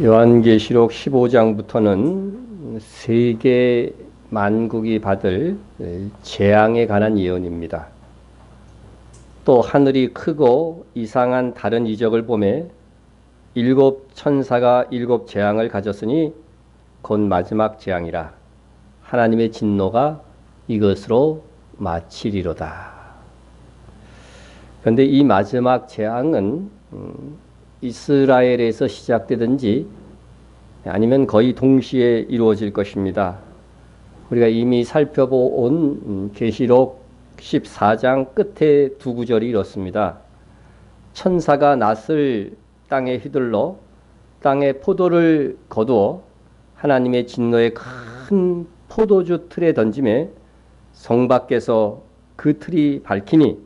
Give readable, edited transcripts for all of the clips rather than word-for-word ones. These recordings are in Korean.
요한계시록 15장부터는 세계 만국이 받을 재앙에 관한 예언입니다. 또 하늘이 크고 이상한 다른 이적을 보매 일곱 천사가 일곱 재앙을 가졌으니 곧 마지막 재앙이라. 하나님의 진노가 이것으로 마치리로다. 그런데 이 마지막 재앙은 이스라엘에서 시작되든지 아니면 거의 동시에 이루어질 것입니다. 우리가 이미 살펴본 계시록 14장 끝에 두 구절이 이렇습니다. 천사가 낫을 땅에 휘둘러 땅에 포도를 거두어 하나님의 진노의 큰 포도주 틀에 던짐에 성 밖에서 그 틀이 밝히니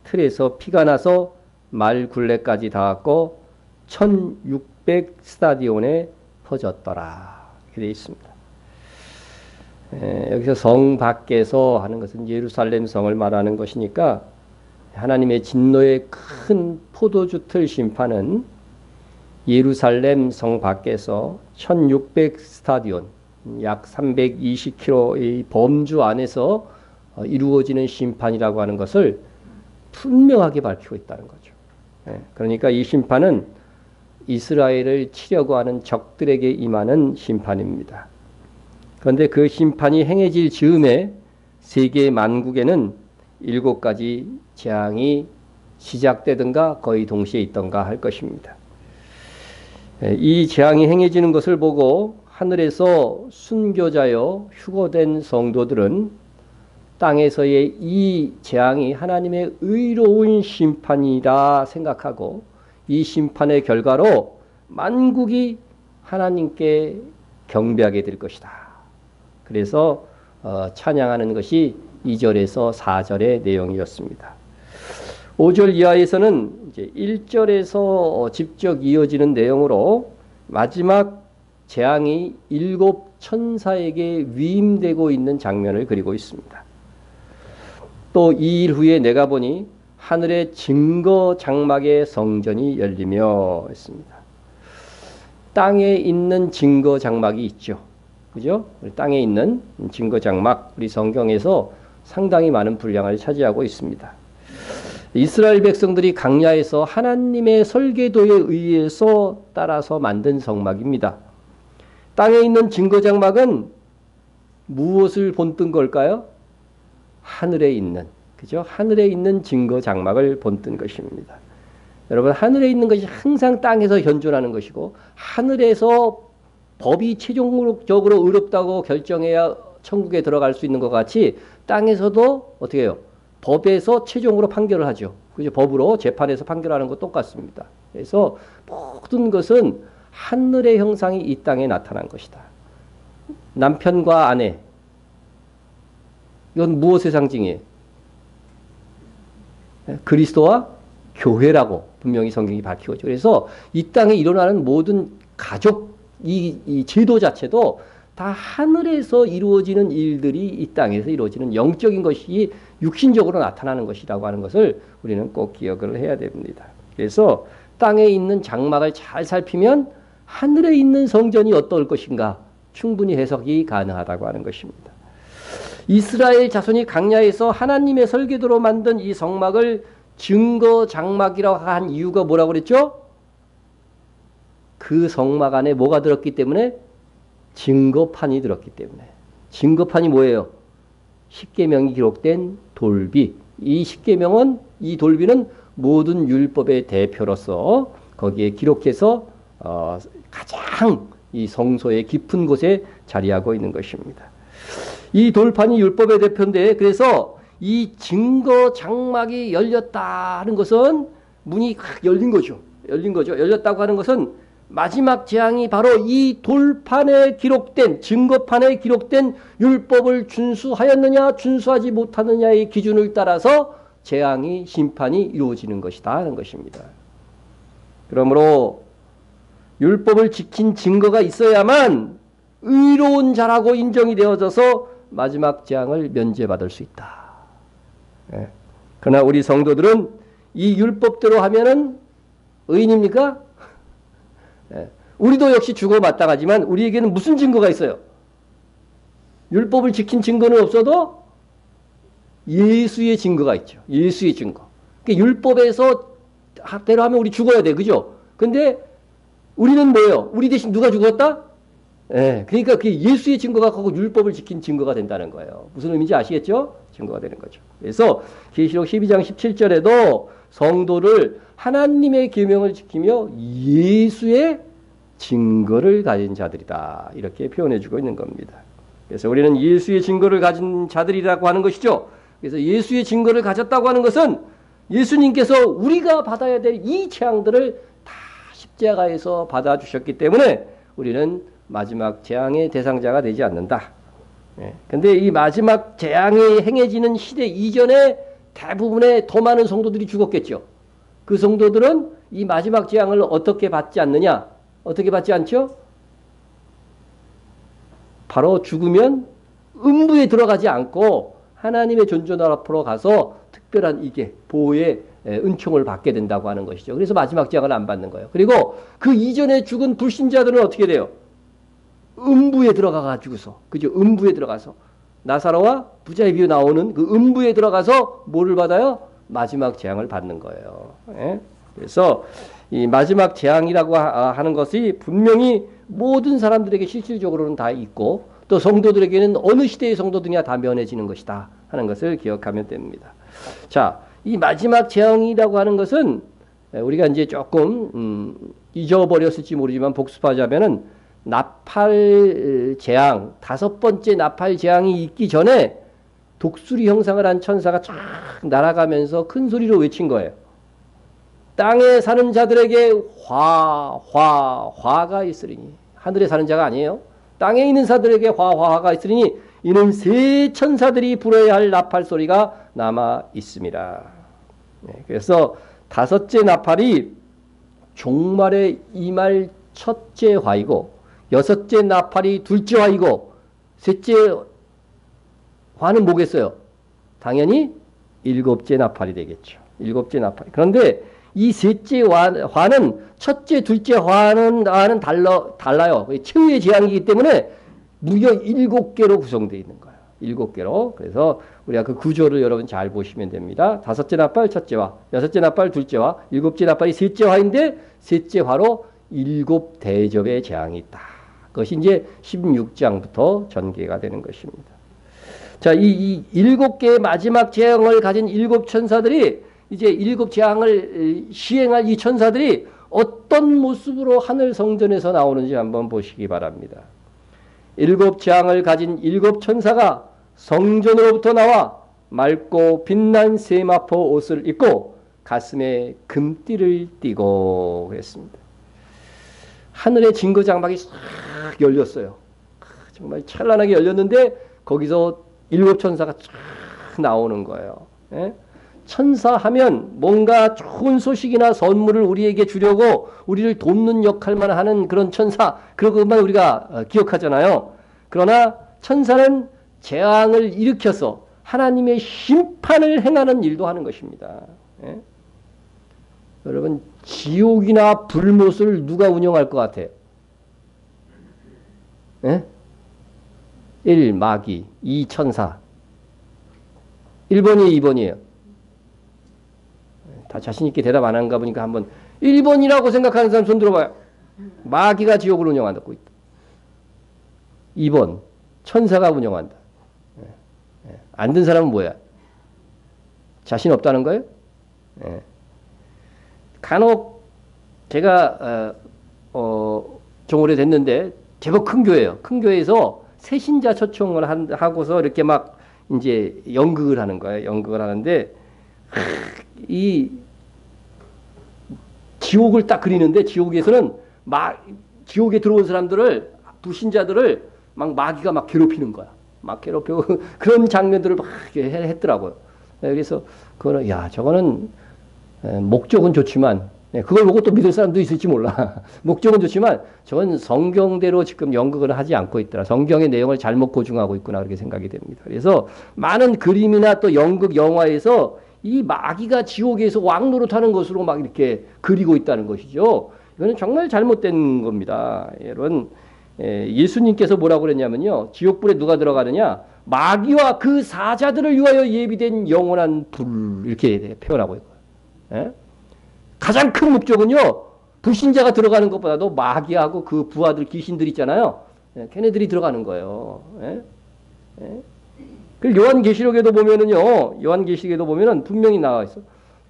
틀에서 피가 나서 말 굴레까지 닿았고 1600 스타디온에 퍼졌더라. 이렇게 되어 있습니다. 여기서 성 밖에서 하는 것은 예루살렘 성을 말하는 것이니까 하나님의 진노의 큰 포도주 틀 심판은 예루살렘 성 밖에서 1600 스타디온, 약 320km의 범주 안에서 이루어지는 심판이라고 하는 것을 분명하게 밝히고 있다는 거죠. 그러니까 이 심판은 이스라엘을 치려고 하는 적들에게 임하는 심판입니다. 그런데 그 심판이 행해질 즈음에 세계 만국에는 7가지 재앙이 시작되든가 거의 동시에 있던가 할 것입니다. 이 재앙이 행해지는 것을 보고 하늘에서 순교자여 휴거된 성도들은 땅에서의 이 재앙이 하나님의 의로운 심판이라 생각하고 이 심판의 결과로 만국이 하나님께 경배하게 될 것이다. 그래서 찬양하는 것이 2절에서 4절의 내용이었습니다. 5절 이하에서는 이제 1절에서 직접 이어지는 내용으로 마지막 재앙이 7 천사에게 위임되고 있는 장면을 그리고 있습니다. 또 2일 후에 내가 보니 하늘의 증거 장막의 성전이 열리며 했습니다. 땅에 있는 증거 장막이 있죠. 그죠? 땅에 있는 증거 장막, 우리 성경에서 상당히 많은 분량을 차지하고 있습니다. 이스라엘 백성들이 광야에서 하나님의 설계도에 의해서 따라서 만든 성막입니다. 땅에 있는 증거 장막은 무엇을 본뜬 걸까요? 하늘에 있는, 그죠? 하늘에 있는 증거 장막을 본뜬 것입니다. 여러분, 하늘에 있는 것이 항상 땅에서 현존하는 것이고, 하늘에서 법이 최종적으로 의롭다고 결정해야 천국에 들어갈 수 있는 것 같이 땅에서도 어떻게 해요? 법에서 최종으로 판결을 하죠. 그죠? 법으로 재판에서 판결하는 것 똑같습니다. 그래서 모든 것은 하늘의 형상이 이 땅에 나타난 것이다. 남편과 아내, 이건 무엇의 상징이에요? 그리스도와 교회라고 분명히 성경이 밝히고 있죠. 그래서 이 땅에 일어나는 모든 가족, 이 제도 자체도 다 하늘에서 이루어지는 일들이 이 땅에서 이루어지는 영적인 것이 육신적으로 나타나는 것이라고 하는 것을 우리는 꼭 기억을 해야 됩니다. 그래서 땅에 있는 장막을 잘 살피면 하늘에 있는 성전이 어떨 것인가 충분히 해석이 가능하다고 하는 것입니다. 이스라엘 자손이 광야에서 하나님의 설계도로 만든 이 성막을 증거 장막이라고 한 이유가 뭐라고 그랬죠? 그 성막 안에 뭐가 들었기 때문에? 증거판이 들었기 때문에. 증거판이 뭐예요? 십계명이 기록된 돌비. 이 십계명은, 이 돌비는 모든 율법의 대표로서 거기에 기록해서 가장 이 성소의 깊은 곳에 자리하고 있는 것입니다. 이 돌판이 율법의 대표인데, 그래서 이 증거 장막이 열렸다 하는 것은 문이 열린 거죠. 열린 거죠. 열렸다고 하는 것은 마지막 재앙이 바로 이 돌판에 기록된, 증거판에 기록된 율법을 준수하였느냐 준수하지 못하느냐의 기준을 따라서 재앙이, 심판이 이루어지는 것이다 하는 것입니다. 그러므로 율법을 지킨 증거가 있어야만 의로운 자라고 인정이 되어져서 마지막 재앙을 면제받을 수 있다. 그러나 우리 성도들은 이 율법대로 하면은 의인입니까? 예. 우리도 역시 죽어 마땅하지만 우리에게는 무슨 증거가 있어요? 율법을 지킨 증거는 없어도 예수의 증거가 있죠. 예수의 증거. 그러니까 율법에서 대로 하면 우리 죽어야 돼. 그죠? 근데 우리는 뭐예요? 우리 대신 누가 죽었다? 예. 그러니까 그게 예수의 증거가 하고 율법을 지킨 증거가 된다는 거예요. 무슨 의미인지 아시겠죠? 증거가 되는 거죠. 그래서 계시록 12장 17절에도 성도를 하나님의 계명을 지키며 예수의 증거를 가진 자들이다. 이렇게 표현해 주고 있는 겁니다. 그래서 우리는 예수의 증거를 가진 자들이라고 하는 것이죠. 그래서 예수의 증거를 가졌다고 하는 것은 예수님께서 우리가 받아야 될 이 재앙들을 다 십자가에서 받아주셨기 때문에 우리는 마지막 재앙의 대상자가 되지 않는다. 근데 이 마지막 재앙이 행해지는 시대 이전에 대부분의 더 많은 성도들이 죽었겠죠. 그 성도들은 이 마지막 재앙을 어떻게 받지 않느냐? 어떻게 받지 않죠? 바로 죽으면 음부에 들어가지 않고 하나님의 존존 앞으로 가서 특별한 이게 보호의 은총을 받게 된다고 하는 것이죠. 그래서 마지막 재앙을 안 받는 거예요. 그리고 그 이전에 죽은 불신자들은 어떻게 돼요? 음부에 들어가 가지고서, 그죠? 음부에 들어가서 나사로와 부자의 비유 나오는 그 음부에 들어가서 뭐를 받아요? 마지막 재앙을 받는 거예요. 예? 그래서 이 마지막 재앙이라고 하는 것이 분명히 모든 사람들에게 실질적으로는 다 있고 또 성도들에게는 어느 시대의 성도들이나 다 면해지는 것이다 하는 것을 기억하면 됩니다. 자, 이 마지막 재앙이라고 하는 것은 우리가 이제 조금 잊어버렸을지 모르지만 복습하자면은 나팔 재앙, 5번째 나팔 재앙이 있기 전에 독수리 형상을 한 천사가 쫙 날아가면서 큰 소리로 외친 거예요. 땅에 사는 자들에게 화가 있으리니. 하늘에 사는 자가 아니에요. 땅에 있는 자들에게 화가 있으리니 이는 세 천사들이 불어야 할 나팔 소리가 남아 있습니다. 그래서 5째 나팔이 종말의 이말 첫째 화이고 6째 나팔이 둘째 화이고 셋째 화는 뭐겠어요? 당연히 7째 나팔이 되겠죠. 7째 나팔. 그런데 이 셋째 화는 첫째, 둘째 화는 달라요. 최후의 재앙이기 때문에 무려 7개로 구성되어 있는 거예요. 7개로. 그래서 우리가 그 구조를 여러분 잘 보시면 됩니다. 5째 나팔 첫째 화, 6째 나팔 둘째 화, 7째 나팔이 셋째 화인데 셋째 화로 7대접의 재앙이 있다. 그것이 이제 16장부터 전개가 되는 것입니다. 자, 이 7개의 마지막 재앙을 가진 7천사들이 이제 7재앙을 시행할 이 천사들이 어떤 모습으로 하늘 성전에서 나오는지 한번 보시기 바랍니다. 7재앙을 가진 7천사가 성전으로부터 나와 맑고 빛난 세마포 옷을 입고 가슴에 금띠를 띠고 그랬습니다. 하늘의 진거장막이 싹 열렸어요. 정말 찬란하게 열렸는데 거기서 7천사가 쫙 나오는 거예요. 예? 천사하면 뭔가 좋은 소식이나 선물을 우리에게 주려고 우리를 돕는 역할만 하는 그런 천사, 그것만 우리가 기억하잖아요. 그러나 천사는 재앙을 일으켜서 하나님의 심판을 행하는 일도 하는 것입니다. 예? 여러분, 지옥이나 불못을 누가 운영할 것 같아요? 예? 1. 마귀, 2. 천사. 1번이에요, 2번이에요? 다 자신있게 대답 안 한가 보니까 한번 1번이라고 생각하는 사람 손 들어봐요. 마귀가 지옥을 운영한다고 있다. 2번 천사가 운영한다. 안 든 사람은 뭐야? 자신 없다는 거예요? 간혹 제가 좀 오래됐는데 제법 큰 교회예요. 큰 교회에서 새신자 초청을 하고서 이렇게 막 이제 연극을 하는 거예요. 연극을 하는데 이 지옥을 딱 그리는데 지옥에서는 지옥에 들어온 사람들을 불신자들을 막 마귀가 막 괴롭히는 거야. 막 괴롭히고 그런 장면들을 막 했더라고요. 그래서 그거는 야 저거는 목적은 좋지만 그걸 보고 또 믿을 사람도 있을지 몰라. 목적은 좋지만 저건 성경대로 지금 연극을 하지 않고 있더라. 성경의 내용을 잘못 고증하고 있구나 그렇게 생각이 됩니다. 그래서 많은 그림이나 또 연극 영화에서 이 마귀가 지옥에서 왕노릇하는 것으로 막 이렇게 그리고 있다는 것이죠. 이거는 정말 잘못된 겁니다. 여러분, 예수님께서 뭐라고 그랬냐면요. 지옥불에 누가 들어가느냐? 마귀와 그 사자들을 위하여 예비된 영원한 불, 이렇게 표현하고 있고요. 예? 가장 큰 목적은요. 불신자가 들어가는 것보다도 마귀하고 그 부하들, 귀신들 있잖아요. 예, 걔네들이 들어가는 거예요. 예? 예? 그 요한계시록에도 보면은요. 요한계시록에도 보면은 분명히 나와 있어.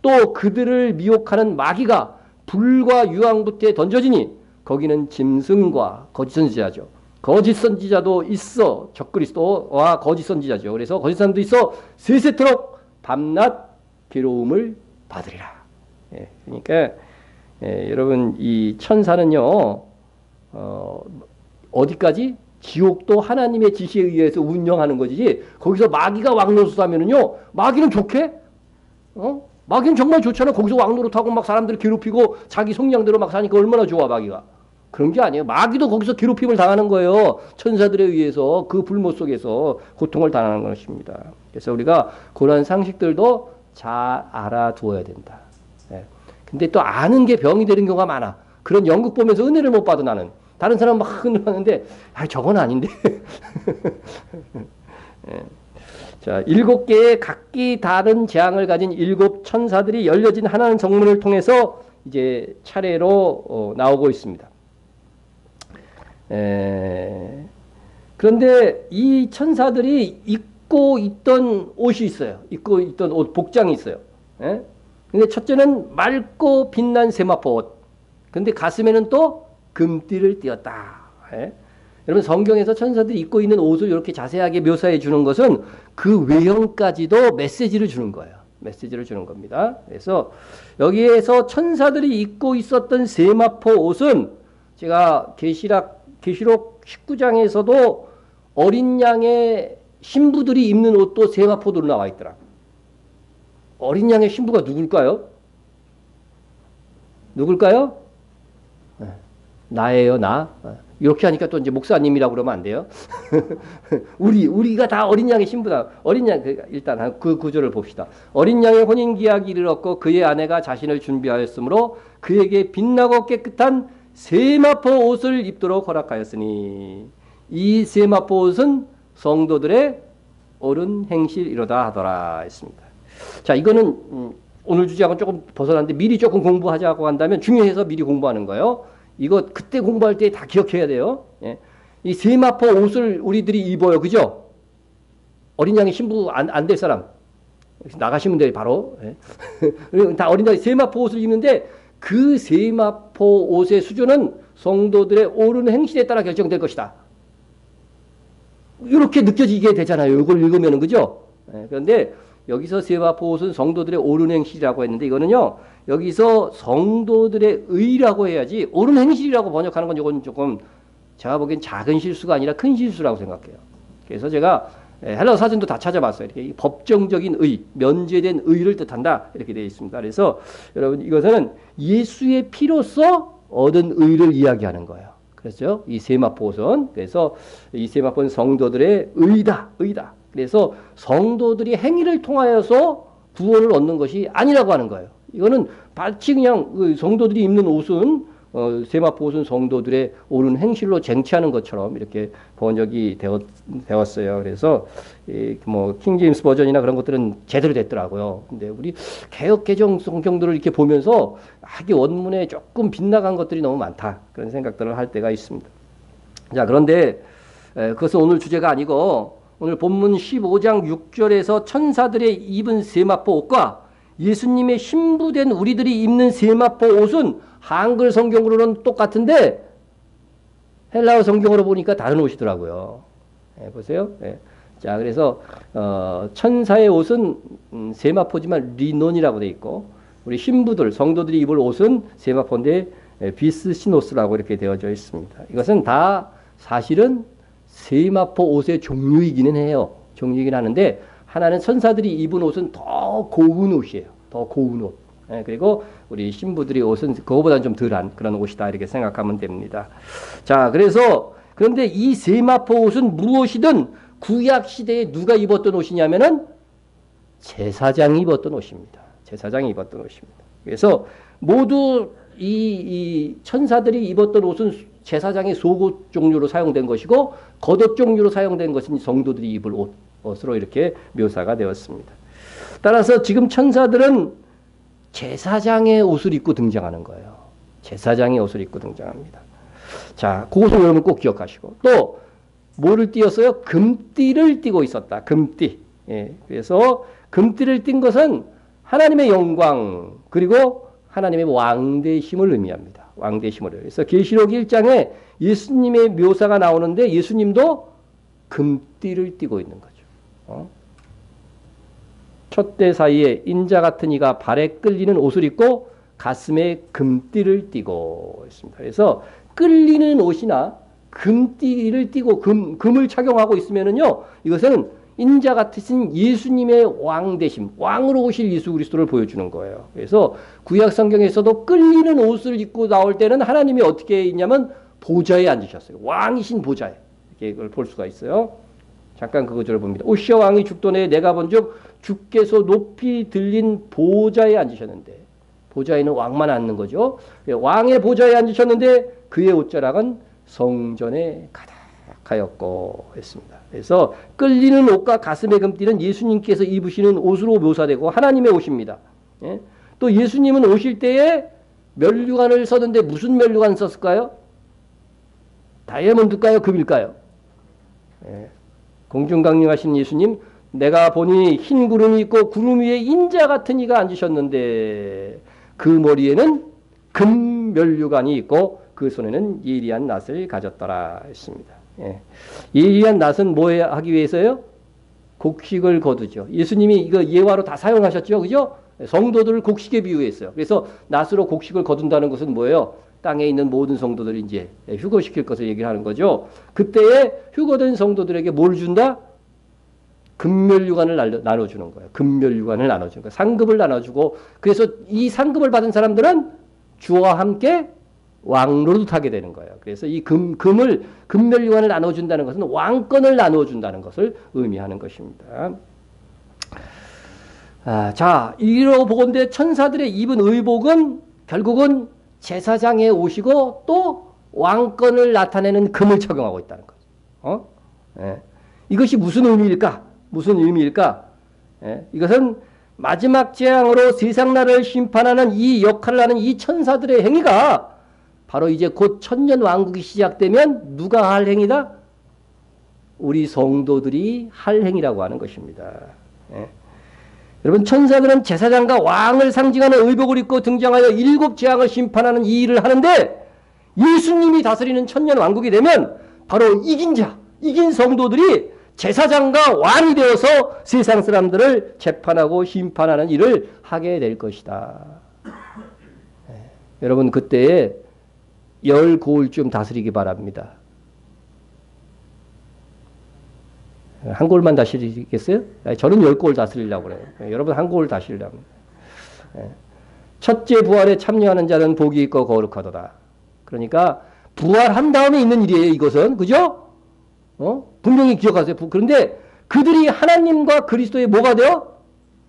또 그들을 미혹하는 마귀가 불과 유황부터에 던져지니 거기는 짐승과 거짓 선지자죠. 거짓 선지자도 있어. 적그리스도와 거짓 선지자죠. 그래서 거짓 사람도 있어. 세세토록 밤낮 괴로움을 받으리라. 예, 그러니까 여러분 이 천사는요. 어디까지? 지옥도 하나님의 지시에 의해서 운영하는 거지. 거기서 마귀가 왕노릇하면은요. 마귀는 좋게? 마귀는 정말 좋잖아. 거기서 왕노릇하고 막 사람들을 괴롭히고 자기 성량대로 막 사니까 얼마나 좋아 마귀가. 그런 게 아니에요. 마귀도 거기서 괴롭힘을 당하는 거예요. 천사들에 의해서 그 불모 속에서 고통을 당하는 것입니다. 그래서 우리가 그런 상식들도 잘 알아두어야 된다. 예. 근데 또 아는 게 병이 되는 경우가 많아. 그런 연극 보면서 은혜를 못 받아 나는. 다른 사람 막 흔들하는데 저건 아닌데. 예. 자, 7개의 각기 다른 재앙을 가진 7 천사들이 열려진 하나는 성문을 통해서 이제 차례로 나오고 있습니다. 그런데 이 천사들이 입고 있던 옷이 있어요. 입고 있던 옷, 복장이 있어요. 예? 근데 첫째는 맑고 빛난 세마포 옷. 근데 가슴에는 또 금띠를 띄었다. 예? 여러분 성경에서 천사들이 입고 있는 옷을 이렇게 자세하게 묘사해 주는 것은 그 외형까지도 메시지를 주는 거예요. 메시지를 주는 겁니다. 그래서 여기에서 천사들이 입고 있었던 세마포 옷은 제가 계시록 19장에서도 어린 양의 신부들이 입는 옷도 세마포도로 나와 있더라. 어린 양의 신부가 누굴까요? 누굴까요? 나예요, 나. 이렇게 하니까 또 이제 목사님이라고 그러면 안 돼요. 우리가 다 어린 양의 신부다. 어린 양, 일단 그 구조를 봅시다. 어린 양의 혼인기약이 이르렀고 그의 아내가 자신을 준비하였으므로 그에게 빛나고 깨끗한 세마포 옷을 입도록 허락하였으니 이 세마포 옷은 성도들의 옳은 행실이로다 하더라 했습니다. 자, 이거는 오늘 주제하고는 조금 벗어났는데 미리 조금 공부하자고 한다면 중요해서 미리 공부하는 거예요. 이거 그때 공부할 때 다 기억해야 돼요. 예. 이 세마포 옷을 우리들이 입어요. 그죠? 어린 양의 신부 안 될 사람 나가시면 돼요. 바로. 예. 다 어린 양의 세마포 옷을 입는데 그 세마포 옷의 수준은 성도들의 옳은 행실에 따라 결정될 것이다. 이렇게 느껴지게 되잖아요. 이걸 읽으면은. 그죠? 예. 그런데 여기서 세마포 옷은 성도들의 옳은 행실이라고 했는데 이거는요. 여기서 성도들의 의라고 해야지 옳은 행실이라고 번역하는 건 이건 조금 제가 보기엔 작은 실수가 아니라 큰 실수라고 생각해요. 그래서 제가 헬라어 사전도 다 찾아봤어요. 이렇게 법정적인 의, 면제된 의를 뜻한다 이렇게 되어 있습니다. 그래서 여러분 이것은 예수의 피로써 얻은 의를 이야기하는 거예요. 그렇죠? 이 세마포 옷은 그래서 이 세마포는 성도들의 의다. 그래서 성도들이 행위를 통하여서 구원을 얻는 것이 아니라고 하는 거예요. 이거는 마치 그냥 성도들이 입는 옷은 세마포 옷은 성도들의 옳은 행실로 쟁취하는 것처럼 이렇게 번역이 되었어요. 그래서 뭐 킹제임스 버전이나 그런 것들은 제대로 됐더라고요. 근데 우리 개역 개정 성경들을 이렇게 보면서 하기 원문에 조금 빗나간 것들이 너무 많다 그런 생각들을 할 때가 있습니다. 자, 그런데 그것은 오늘 주제가 아니고 오늘 본문 15장 6절에서 천사들의 입은 세마포 옷과 예수님의 신부된 우리들이 입는 세마포 옷은 한글 성경으로는 똑같은데 헬라어 성경으로 보니까 다른 옷이더라고요. 보세요. 자, 그래서 천사의 옷은 세마포지만 리논이라고 돼 있고 우리 신부들 성도들이 입을 옷은 세마포인데 비스시노스라고 이렇게 되어져 있습니다. 이것은 다 사실은 세마포 옷의 종류이기는 해요. 종류이긴 하는데 하나는 천사들이 입은 옷은 더 고운 옷이에요. 더 고운 옷. 그리고 우리 신부들의 옷은 그거보다는 좀 덜한 그런 옷이다 이렇게 생각하면 됩니다. 자, 그런데 이 세마포 옷은 무엇이든 구약 시대에 누가 입었던 옷이냐면은 제사장이 입었던 옷입니다. 제사장이 입었던 옷입니다. 그래서 모두 이 천사들이 입었던 옷은 제사장의 속옷 종류로 사용된 것이고 겉옷 종류로 사용된 것은 성도들이 입을 옷으로 이렇게 묘사가 되었습니다. 따라서 지금 천사들은 제사장의 옷을 입고 등장하는 거예요. 제사장의 옷을 입고 등장합니다. 자, 그것을 여러분 꼭 기억하시고 또 뭐를 띄었어요? 금띠를 띠고 있었다. 금띠. 예, 그래서 금띠를 띈 것은 하나님의 영광 그리고 하나님의 왕되심을 의미합니다. 왕되심을. 그래서 계시록 1장에 예수님의 묘사가 나오는데 예수님도 금띠를 띠고 있는 거죠. 촛대 사이에 인자 같은 이가 발에 끌리는 옷을 입고 가슴에 금띠를 띠고 있습니다. 그래서 끌리는 옷이나 금띠를 띠고 금을 착용하고 있으면은요, 이것은 인자 같으신 예수님의 왕되심, 왕으로 오실 예수 그리스도를 보여주는 거예요. 그래서 구약 성경에서도 끌리는 옷을 입고 나올 때는 하나님이 어떻게 있냐면 보좌에 앉으셨어요. 왕이신 보좌에. 이렇게 이걸 볼 수가 있어요. 잠깐 그 구절을 봅니다. 오시아 왕이 죽도내 내가 본즉 주께서 높이 들린 보좌에 앉으셨는데, 보좌에는 왕만 앉는 거죠. 왕의 보좌에 앉으셨는데 그의 옷자락은 성전에 가득하였고 했습니다. 그래서 끌리는 옷과 가슴에 금띠는 예수님께서 입으시는 옷으로 묘사되고 하나님의 옷입니다. 예? 또 예수님은 오실 때에 면류관을 썼는데 무슨 면류관 썼을까요? 다이아몬드일까요? 금일까요? 예. 공중강림하신 예수님, 내가 보니 흰 구름이 있고 구름 위에 인자 같은 이가 앉으셨는데 그 머리에는 금 면류관이 있고 그 손에는 예리한 낫을 가졌더라 했습니다. 예. 예리한 낫은 뭐 하기 위해서요? 곡식을 거두죠. 예수님이 이거 예화로 다 사용하셨죠. 그죠? 성도들을 곡식에 비유했어요. 그래서 낫으로 곡식을 거둔다는 것은 뭐예요? 땅에 있는 모든 성도들이 이제 휴거시킬 것을 얘기하는 거죠. 그때에 휴거된 성도들에게 뭘 준다? 금면류관을 나눠주는 거예요. 금면류관을 나눠주는 거예요. 상급을 나눠주고, 그래서 이 상급을 받은 사람들은 주와 함께 왕로도 타게 되는 거예요. 그래서 이 금면류관을 나눠준다는 것은 왕권을 나눠준다는 것을 의미하는 것입니다. 자, 이로 보건대 천사들의 입은 의복은 결국은 제사장의 옷이고 또 왕권을 나타내는 금을 착용하고 있다는 거죠. 예. 이것이 무슨 의미일까? 무슨 의미일까? 예. 이것은 마지막 재앙으로 세상 나라를 심판하는 이 역할을 하는 이 천사들의 행위가 바로 이제 곧 천년 왕국이 시작되면 누가 할 행위다? 우리 성도들이 할 행위라고 하는 것입니다. 예. 여러분, 천사들은 제사장과 왕을 상징하는 의복을 입고 등장하여 일곱 재앙을 심판하는 이 일을 하는데, 예수님이 다스리는 천년 왕국이 되면 바로 이긴 자, 이긴 성도들이 제사장과 왕이 되어서 세상 사람들을 재판하고 심판하는 일을 하게 될 것이다. 네. 여러분, 그때에 10고을쯤 다스리기 바랍니다. 한 골만 다스리겠어요? 저는 10골 다스리려고 그래요. 여러분 한 골 다스리려고. 첫째 부활에 참여하는 자는 복이 있고 거룩하도다. 그러니까 부활한 다음에 있는 일이에요, 이것은. 그죠? 분명히 기억하세요. 그런데 그들이 하나님과 그리스도의 뭐가 돼요?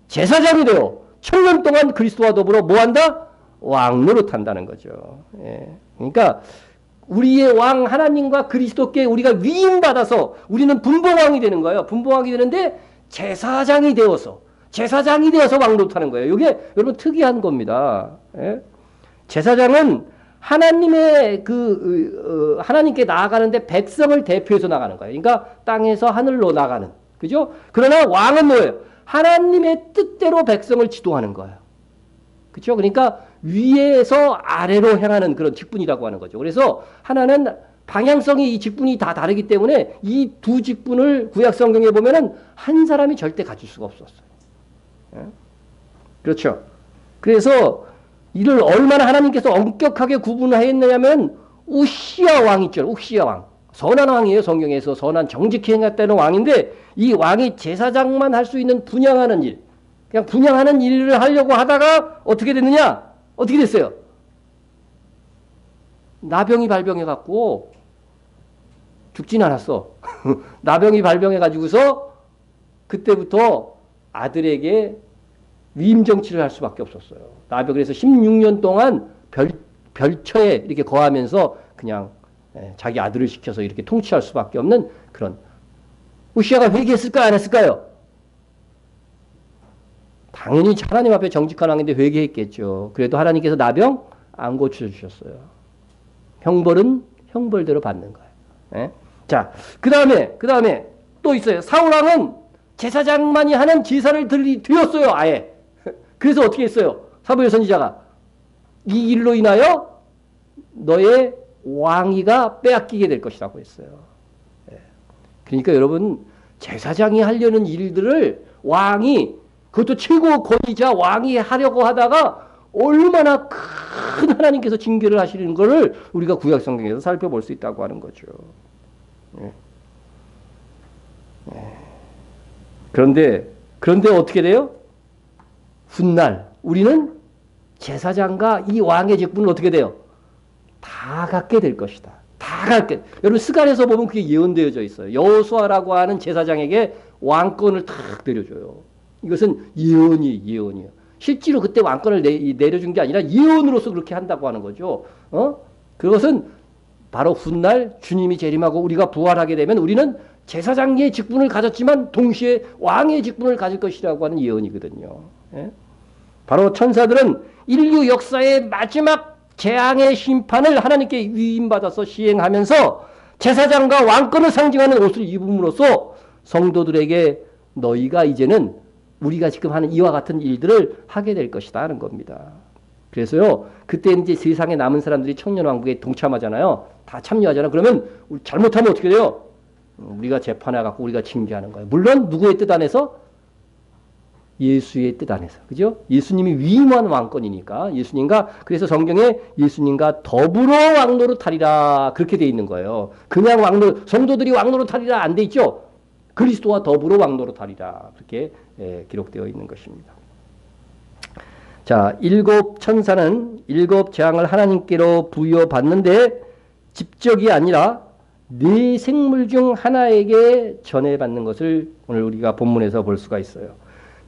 제사장이 돼요. 천년 동안 그리스도와 더불어 뭐한다? 왕노릇 한다는 거죠. 예. 그러니까 우리의 왕 하나님과 그리스도께 우리가 위임받아서 우리는 분봉왕이 되는 거예요. 분봉왕이 되는데 제사장이 되어서 왕노릇하는 거예요. 이게 여러분 특이한 겁니다. 예? 제사장은 하나님의 하나님께 나아가는데 백성을 대표해서 나가는 거예요. 그러니까 땅에서 하늘로 나가는, 그죠? 그러나 왕은 뭐예요? 하나님의 뜻대로 백성을 지도하는 거예요. 그렇죠? 그러니까 위에서 아래로 향하는 그런 직분이라고 하는 거죠. 그래서 하나는 방향성이 이 직분이 다 다르기 때문에 이 두 직분을 구약 성경에 보면은 한 사람이 절대 가질 수가 없었어요. 그렇죠? 그래서 이를 얼마나 하나님께서 엄격하게 구분했느냐면 우시아 왕 있죠. 우시아 왕. 선한 왕이에요. 성경에서 선한 정직히 행했다는 왕인데 이 왕이 제사장만 할 수 있는 분향하는 일. 그냥 분향하는 일을 하려고 하다가 어떻게 됐느냐? 어떻게 됐어요? 나병이 발병해갖고 죽진 않았어. 나병이 발병해가지고서 그때부터 아들에게 위임 정치를 할 수밖에 없었어요. 나비가 그래서 16년 동안 별처에 이렇게 거하면서 그냥 자기 아들을 시켜서 이렇게 통치할 수밖에 없는 그런. 우시아가 회개했을까요? 안 했을까요? 당연히 하나님 앞에 정직한 왕인데 회개했겠죠. 그래도 하나님께서 나병 안 고쳐주셨어요. 형벌은 형벌대로 받는 거예요. 예? 자, 그 다음에 또 있어요. 사울왕은 제사장만이 하는 제사를 드렸어요. 아예. 그래서 어떻게 했어요? 사무엘 선지자가 이 일로 인하여 너의 왕위가 빼앗기게 될 것이라고 했어요. 예. 그러니까 여러분, 제사장이 하려는 일들을 왕이, 그것도 최고 권위자 왕이 하려고 하다가 얼마나 큰 하나님께서 징계를 하시는 것을 우리가 구약 성경에서 살펴볼 수 있다고 하는 거죠. 예. 예. 그런데 어떻게 돼요? 훗날 우리는 제사장과 이 왕의 직분을 어떻게 돼요? 다 갖게 될 것이다. 다 갖게. 여러분 스가랴서 보면 그게 예언되어져 있어요. 여호수아라고 하는 제사장에게 왕권을 탁 내려줘요. 이것은 예언이에요. 실제로 그때 왕권을 내려준 게 아니라 예언으로서 그렇게 한다고 하는 거죠. 그것은 바로 훗날 주님이 재림하고 우리가 부활하게 되면 우리는 제사장의 직분을 가졌지만 동시에 왕의 직분을 가질 것이라고 하는 예언이거든요. 예? 바로 천사들은 인류 역사의 마지막 재앙의 심판을 하나님께 위임받아서 시행하면서 제사장과 왕권을 상징하는 옷을 입음으로써 성도들에게 너희가 이제는 우리가 지금 하는 이와 같은 일들을 하게 될 것이다 하는 겁니다. 그래서요, 그때 이제 세상에 남은 사람들이 청년왕국에 동참하잖아요. 다 참여하잖아요. 그러면 잘못하면 어떻게 돼요? 우리가 재판해갖고 우리가 징계하는 거예요. 물론 누구의 뜻 안에서? 예수의 뜻 안에서. 그죠? 예수님이 위임한 왕권이니까. 예수님과, 그래서 성경에 예수님과 더불어 왕노릇하리라. 그렇게 돼 있는 거예요. 그냥 성도들이 왕노릇하리라 안 돼 있죠? 그리스도와 더불어 왕노릇하리라. 그렇게 기록되어 있는 것입니다. 자, 일곱 천사는 일곱 재앙을 하나님께로 부여받는데 직접이 아니라 네 생물 중 하나에게 전해받는 것을 오늘 우리가 본문에서 볼 수가 있어요.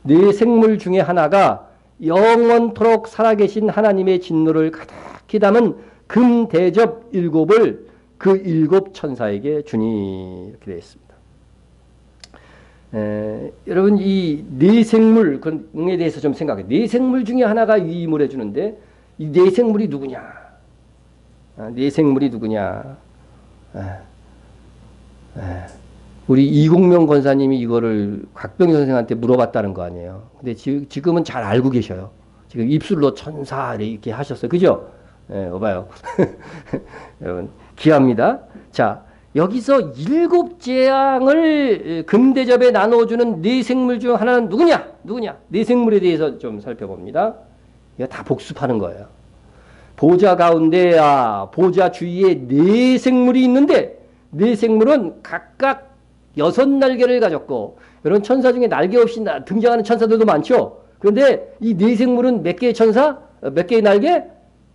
네 생물 중에 하나가 영원토록 살아계신 하나님의 진노를 가득히 담은 금 대접 일곱을 그 일곱 천사에게 주니 이렇게 되어 있습니다. 여러분 이 네 생물에 대해서 좀 생각해요. 네 생물 중에 하나가 위임을 해주는데 이 네 생물이 누구냐? 네 생물이 누구냐? 우리 이공명 권사님이 이거를 곽병희 선생한테 물어봤다는 거 아니에요. 근데 지금은 잘 알고 계셔요. 지금 입술로 천사 이렇게 하셨어요. 그죠? 봐요. 여러분 귀합니다. 자, 여기서 일곱 재앙을 금대접에 나눠주는 네 생물 중 하나는 누구냐? 네 생물에 대해서 좀 살펴봅니다. 이거 다 복습하는 거예요. 보좌 가운데 보좌 주위에 네 생물이 있는데 네 생물은 각각 6날개를 가졌고, 이런 천사 중에 날개 없이 등장하는 천사들도 많죠. 그런데 이 네 생물은 몇 개의 천사? 몇 개의 날개?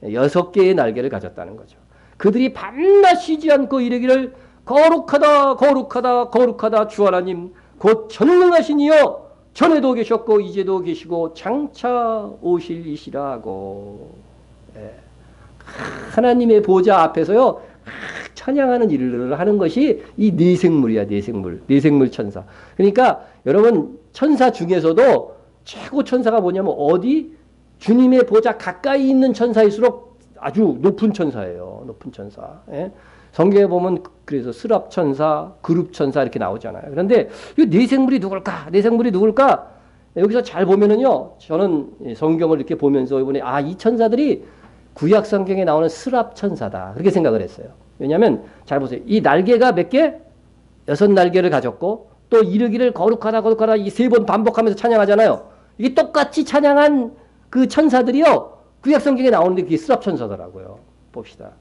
6개의 날개를 가졌다는 거죠. 그들이 밤낮 쉬지 않고 이르기를 거룩하다 거룩하다 거룩하다 주 하나님 곧 전능하신 이여 전에도 계셨고 이제도 계시고 장차 오실 이시라고. 하나님의 보좌 앞에서요 찬양하는 일을 하는 것이 이 네 생물이야. 네 생물 천사. 그러니까 여러분 천사 중에서도 최고 천사가 뭐냐면 어디? 주님의 보좌 가까이 있는 천사일수록 아주 높은 천사예요. 높은 천사. 성경에 보면 그래서 스랍 천사, 그룹 천사 이렇게 나오잖아요. 그런데 이 네 생물이 누굴까? 네 생물이 누굴까? 여기서 잘 보면은요, 저는 성경을 이렇게 보면서 이번에 이 천사들이 구약 성경에 나오는 스랍 천사다. 그렇게 생각을 했어요. 왜냐하면 잘 보세요. 이 날개가 몇 개? 6날개를 가졌고 또 이르기를 거룩하다 거룩하다 이 3번 반복하면서 찬양하잖아요. 이게 똑같이 찬양한 그 천사들이요. 구약 성경에 나오는데 그게 스랍 천사더라고요. 봅시다.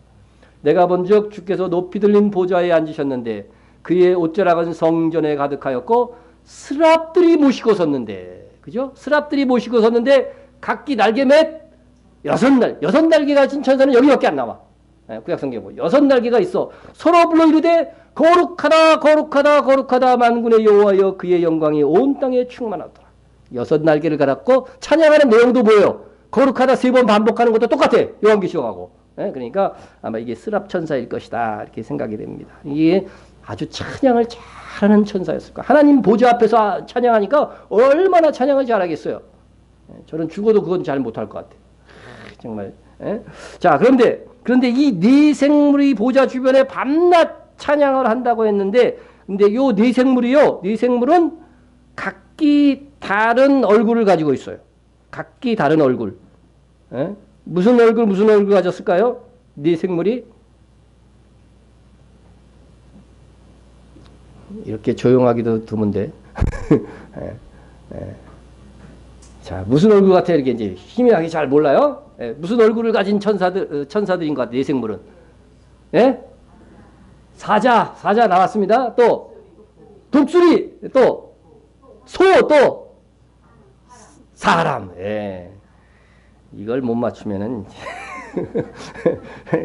내가 본즉 주께서 높이 들린 보좌에 앉으셨는데 그의 옷자락은 성전에 가득하였고 스랍들이 모시고 섰는데, 그죠? 스랍들이 모시고 섰는데 각기 날개 몇? 6날개 가진 천사는 여기밖에 안 나와. 구약 성경에 보면 6날개가 있어. 서로 불러 이르되 거룩하다 거룩하다 거룩하다 만군의 여호와여 그의 영광이 온 땅에 충만하더라. 여섯 날개를 갈았고 찬양하는 내용도 뭐예요? 거룩하다 세 번 반복하는 것도 똑같아. 요한계시록하고. 예? 그러니까 아마 이게 스랍 천사일 것이다 이렇게 생각이 됩니다. 이게 아주 찬양을 잘하는 천사였을 거야. 하나님 보좌 앞에서 찬양하니까 얼마나 찬양을 잘하겠어요. 예? 저는 죽어도 그건 잘 못할 것 같아. 정말. 예? 자, 그런데 이 네 생물이 보좌 주변에 밤낮 찬양을 한다고 했는데, 근데 요 네 생물이요, 네 생물은 각기 다른 얼굴을 가지고 있어요. 각기 다른 얼굴. 예? 무슨 얼굴 가졌을까요? 네 생물이 이렇게 조용하기도 드문데. 예, 예. 자, 무슨 얼굴 같아? 이렇게 이제 희미하게 잘 몰라요? 예, 무슨 얼굴을 가진 천사들인 것 같아, 네 생물은. 예? 사자 나왔습니다. 또, 독수리, 또, 소, 또, 사람. 예. 이걸 못 맞추면은,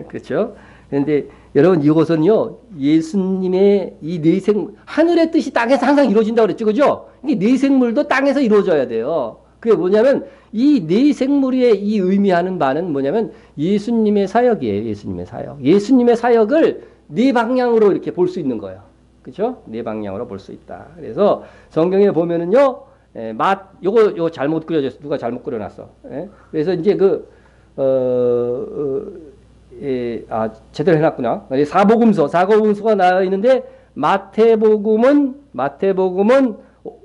그렇죠? 그런데 여러분, 이것은요, 예수님의 이 내생, 하늘의 뜻이 땅에서 항상 이루어진다고 그랬죠. 그죠? 이 내생물도 땅에서 이루어져야 돼요. 그게 뭐냐면, 이 내생물의 이 의미하는 바는 뭐냐면, 예수님의 사역이에요. 예수님의 사역. 예수님의 사역을 네 방향으로 이렇게 볼 수 있는 거예요. 그죠? 네 방향으로 볼 수 있다. 그래서 성경에 보면은요, 요거 잘못 그려졌어. 누가 잘못 그려놨어. 예? 그래서 이제 제대로 해놨구나. 사복음서가 나와 있는데, 마태복음은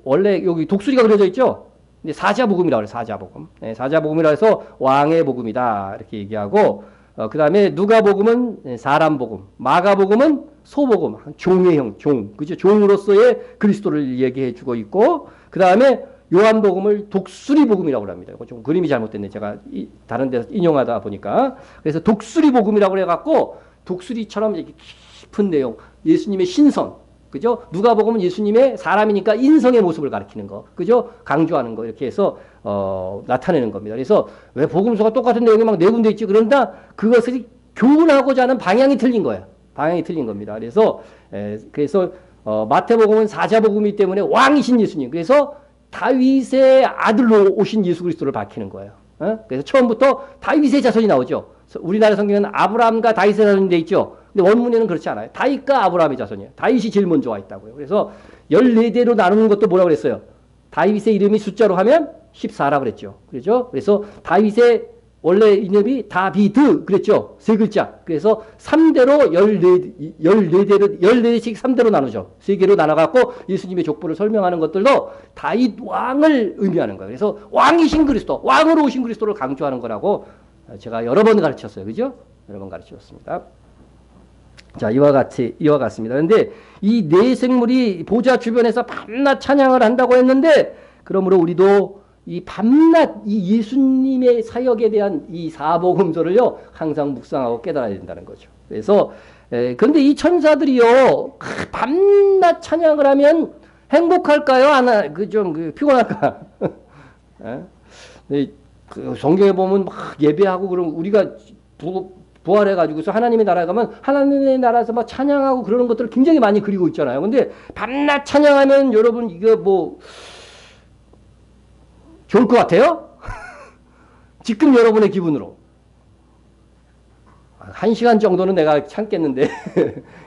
원래 여기 독수리가 그려져 있죠? 근데 사자복음이라고 그래요. 사자복음. 예, 사자복음이라 해서 왕의 복음이다. 이렇게 얘기하고, 그 다음에 누가복음은 사람복음, 마가복음은 소복음, 종의 형, 그죠? 종으로서의 그리스도를 얘기해 주고 있고, 그 다음에 요한복음을 독수리복음이라고 합니다. 이거 좀 그림이 잘못됐네. 제가 다른 데서 인용하다 보니까. 그래서 독수리복음이라고 해갖고, 독수리처럼 이렇게 깊은 내용, 예수님의 신성, 그죠? 누가복음은 예수님의 사람이니까 인성의 모습을 가리키는 거, 그죠? 강조하는 거, 이렇게 해서, 나타내는 겁니다. 그래서 왜 복음서가 똑같은 내용이 막 네 군데 있지? 그런다 그것을 교훈하고자 하는 방향이 틀린 거예요. 방향이 틀린 겁니다. 그래서 마태복음은 사자복음이기 때문에 왕이신 예수님. 그래서 다윗의 아들로 오신 예수 그리스도를 밝히는 거예요. 그래서 처음부터 다윗의 자손이 나오죠. 우리나라 성경에는 아브라함과 다윗의 자손이 돼 있죠. 근데 원문에는 그렇지 않아요. 다윗과 아브라함의 자손이에요. 다윗이 제일 먼저 와 있다고요. 그래서 14대로 나누는 것도 뭐라고 그랬어요? 다윗의 이름이 숫자로 하면 14라고 그랬죠. 그렇죠? 그래서 다윗의 원래 이름이 다비드 그랬죠. 세 글자. 그래서 3대로 14대씩 3대로 나누죠. 세 개로 나눠갖고 예수님의 족보를 설명하는 것들도 다윗 왕을 의미하는 거예요. 그래서 왕이신 그리스도, 왕으로 오신 그리스도를 강조하는 거라고 제가 여러 번 가르쳤어요. 그죠? 여러 번 가르쳤습니다. 자, 이와 같습니다. 그런데 이 네 생물이 보좌 주변에서 밤낮 찬양을 한다고 했는데, 그러므로 우리도 이 밤낮 이 예수님의 사역에 대한 이 사복음서를요, 항상 묵상하고 깨달아야 된다는 거죠. 그래서, 그런데 이 천사들이요, 밤낮 찬양을 하면 행복할까요? 피곤할까? 성경에 보면 막 예배하고 그럼 우리가 부활해가지고서 하나님의 나라에 가면 하나님의 나라에서 막 찬양하고 그러는 것들을 굉장히 많이 그리고 있잖아요. 근데 밤낮 찬양하면 여러분 이거 뭐 좋을 것 같아요? 지금 여러분의 기분으로. 1시간 정도는 내가 참겠는데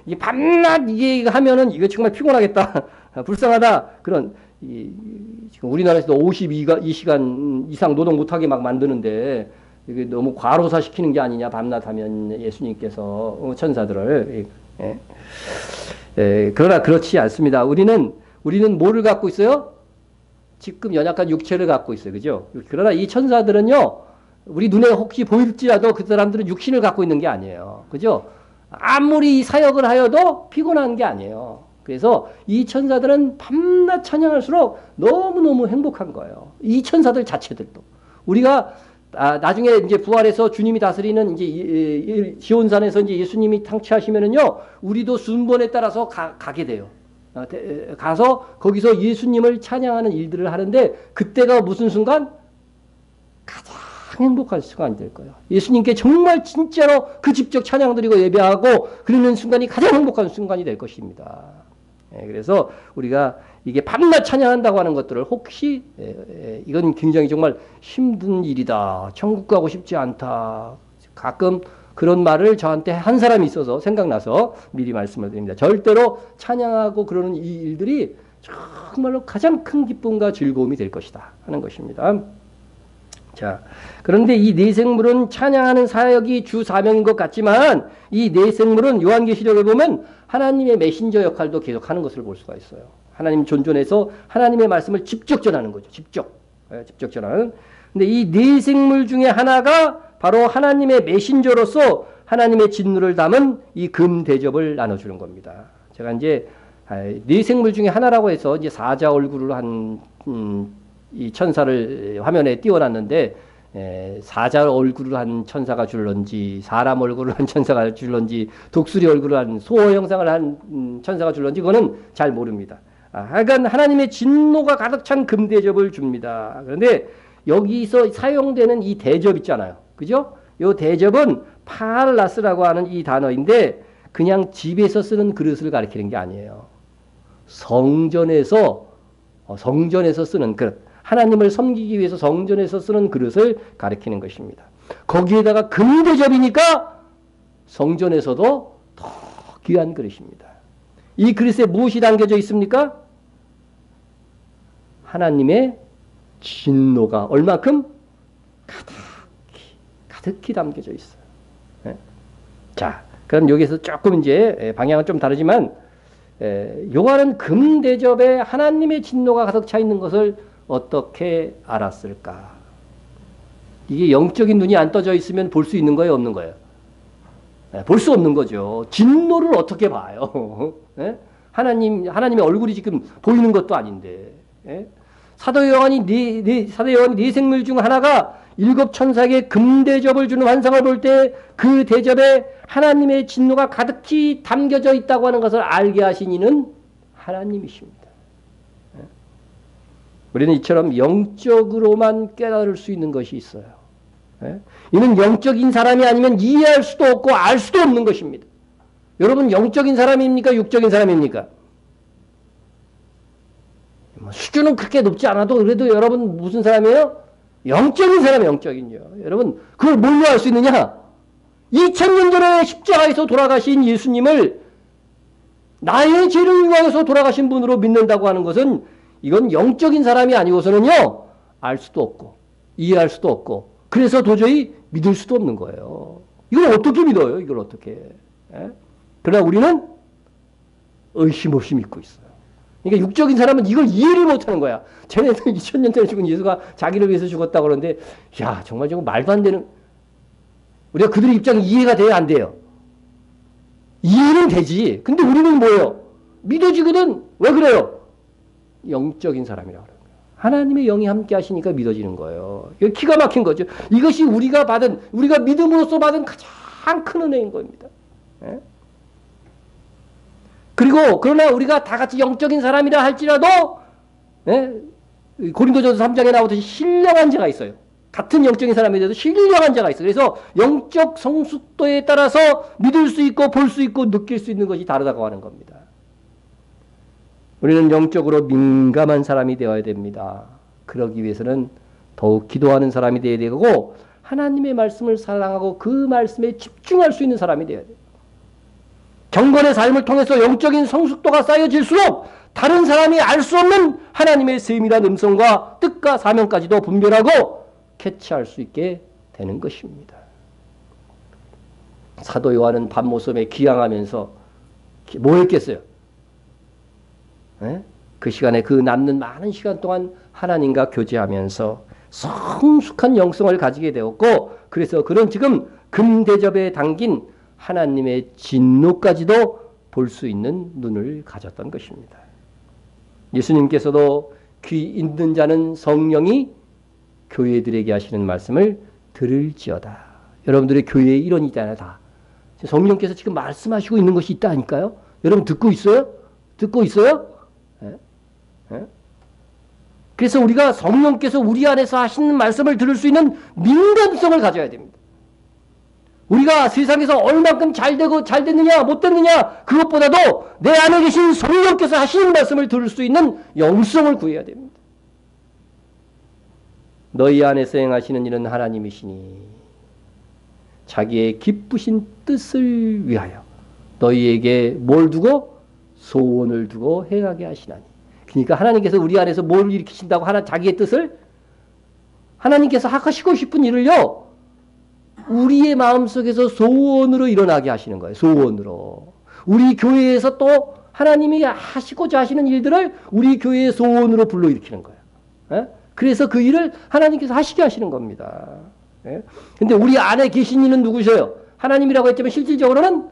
이 밤낮 이게 하면은 이거 정말 피곤하겠다. 불쌍하다. 그런 지금 우리나라에서도 52시간 이상 노동 못하게 막 만드는데 이게 너무 과로사시키는 게 아니냐, 밤낮 하면 예수님께서 천사들을. 그러나 그렇지 않습니다. 우리는 뭐를 갖고 있어요? 지금 연약한 육체를 갖고 있어요. 그죠? 그러나 이 천사들은요, 우리 눈에 혹시 보일지라도 그 사람들은 육신을 갖고 있는 게 아니에요. 그죠? 아무리 사역을 하여도 피곤한 게 아니에요. 그래서 이 천사들은 밤낮 찬양할수록 너무너무 행복한 거예요. 이 천사들 자체들도. 우리가 나중에 이제 부활해서 주님이 다스리는 이제 지온산에서 이제 예수님이 탕취하시면은요, 우리도 순번에 따라서 가게 돼요. 가서 거기서 예수님을 찬양하는 일들을 하는데, 그때가 무슨 순간? 가장 행복한 순간이 될 거예요. 예수님께 정말 진짜로 그 직접 찬양 드리고 예배하고 그러는 순간이 가장 행복한 순간이 될 것입니다. 그래서 우리가 이게 밤낮 찬양한다고 하는 것들을 혹시 이건 굉장히 정말 힘든 일이다. 천국 가고 싶지 않다. 가끔 그런 말을 저한테 한 사람이 있어서 생각나서 미리 말씀을 드립니다. 절대로 찬양하고 그러는 이 일들이 정말로 가장 큰 기쁨과 즐거움이 될 것이다 하는 것입니다. 자, 그런데 이 내생물은 찬양하는 사역이 주 사명인 것 같지만 이 내생물은 요한계시록에 보면 하나님의 메신저 역할도 계속하는 것을 볼 수가 있어요. 하나님 존존해서 하나님의 말씀을 직접 전하는 거죠. 직접 전하는. 근데 이 내생물 중에 하나가 바로 하나님의 메신저로서 하나님의 진노를 담은 이 금 대접을 나눠주는 겁니다. 제가 이제 내생물 중에 하나라고 해서 이제 사자 얼굴을 한 이 천사를 화면에 띄워놨는데 사자 얼굴을 한 천사가 줄런지 사람 얼굴을 한 천사가 줄런지 독수리 얼굴을 한 소 형상을 한 천사가 줄런지 그거는 잘 모릅니다. 하여간 하나님의 진노가 가득 찬 금 대접을 줍니다. 그런데 여기서 사용되는 이 대접 있잖아요. 그죠? 이 대접은 팔라스라고 하는 이 단어인데 그냥 집에서 쓰는 그릇을 가리키는 게 아니에요. 성전에서 쓰는 그릇. 하나님을 섬기기 위해서 성전에서 쓰는 그릇을 가리키는 것입니다. 거기에다가 금 대접이니까 성전에서도 더 귀한 그릇입니다. 이 그릇에 무엇이 담겨져 있습니까? 하나님의 진노가 얼마큼? 가득히 담겨져 있어요. 네? 자, 그럼 여기서 조금 이제 방향은 좀 다르지만 요한은 금 대접에 하나님의 진노가 가득 차 있는 것을 어떻게 알았을까? 이게 영적인 눈이 안 떠져 있으면 볼 수 있는 거예요, 없는 거예요? 볼 수 없는 거죠. 진노를 어떻게 봐요? 하나님의 얼굴이 지금 보이는 것도 아닌데. 사도 요한이 네 생물 중 하나가 7 천사에게 금 대접을 주는 환상을 볼 때 그 대접에 하나님의 진노가 가득히 담겨져 있다고 하는 것을 알게 하신 이는 하나님이십니다. 우리는 이처럼 영적으로만 깨달을 수 있는 것이 있어요. 이는 영적인 사람이 아니면 이해할 수도 없고 알 수도 없는 것입니다. 여러분 영적인 사람입니까? 육적인 사람입니까? 수준은 그렇게 높지 않아도 그래도 여러분 무슨 사람이에요? 영적인 사람이에요. 영적인요. 여러분 그걸 뭘로 알 수 있느냐? 2000년 전에 십자가에서 돌아가신 예수님을 나의 죄를 위하여서 돌아가신 분으로 믿는다고 하는 것은 이건 영적인 사람이 아니고서는요 알 수도 없고 이해할 수도 없고 그래서 도저히 믿을 수도 없는 거예요. 이걸 어떻게 믿어요? 이걸 어떻게? 그러나 우리는 의심 없이 믿고 있어요. 그러니까 육적인 사람은 이걸 이해를 못하는 거야. 쟤네들 2000년 전에 죽은 예수가 자기를 위해서 죽었다고 그러는데 야 정말 저거 말도 안 되는 우리가 그들의 입장이 이해가 돼야 안 돼요. 이해는 되지. 근데 우리는 뭐예요? 믿어지거든. 왜 그래요? 영적인 사람이라고 그래요. 하나님의 영이 함께 하시니까 믿어지는 거예요. 이거 기가 막힌 거죠. 이것이 우리가 믿음으로써 받은 가장 큰 은혜인 겁니다. 그리고 그러나 우리가 다 같이 영적인 사람이라 할지라도 고린도전서 3장에 나오듯이 신령한 자가 있어요. 같은 영적인 사람인데도 신령한 자가 있어요. 그래서 영적 성숙도에 따라서 믿을 수 있고 볼 수 있고 느낄 수 있는 것이 다르다고 하는 겁니다. 우리는 영적으로 민감한 사람이 되어야 됩니다. 그러기 위해서는 더욱 기도하는 사람이 되어야 되고 하나님의 말씀을 사랑하고 그 말씀에 집중할 수 있는 사람이 되어야 돼요. 경건의 삶을 통해서 영적인 성숙도가 쌓여질수록 다른 사람이 알 수 없는 하나님의 세밀한 음성과 뜻과 사명까지도 분별하고 캐치할 수 있게 되는 것입니다. 사도 요한은 밤모섬에 기양하면서 뭐 했겠어요? 그 시간에 그 남는 많은 시간 동안 하나님과 교제하면서 성숙한 영성을 가지게 되었고 그래서 그는 지금 금대접에 담긴 하나님의 진노까지도 볼 수 있는 눈을 가졌던 것입니다. 예수님께서도 귀 있는 자는 성령이 교회들에게 하시는 말씀을 들을지어다. 여러분들의 교회의 일원이잖아요. 다. 성령께서 지금 말씀하시고 있는 것이 있다니까요. 여러분 듣고 있어요? 듣고 있어요? 그래서 우리가 성령께서 우리 안에서 하시는 말씀을 들을 수 있는 민감성을 가져야 됩니다. 우리가 세상에서 얼만큼 잘 되고 잘 됐느냐 못 됐느냐 그것보다도 내 안에 계신 성령께서 하시는 말씀을 들을 수 있는 영성을 구해야 됩니다. 너희 안에서 행하시는 일은 하나님이시니 자기의 기쁘신 뜻을 위하여 너희에게 뭘 두고? 소원을 두고 행하게 하시나니. 그러니까 하나님께서 우리 안에서 뭘 일으키신다고 하나 자기의 뜻을? 하나님께서 하시고 싶은 일을요. 우리의 마음속에서 소원으로 일어나게 하시는 거예요. 소원으로. 우리 교회에서 또 하나님이 하시고자 하시는 일들을 우리 교회의 소원으로 불러일으키는 거예요. 예? 그래서 그 일을 하나님께서 하시게 하시는 겁니다. 예? 근데 우리 안에 계신 이는 누구셔요? 하나님이라고 했지만 실질적으로는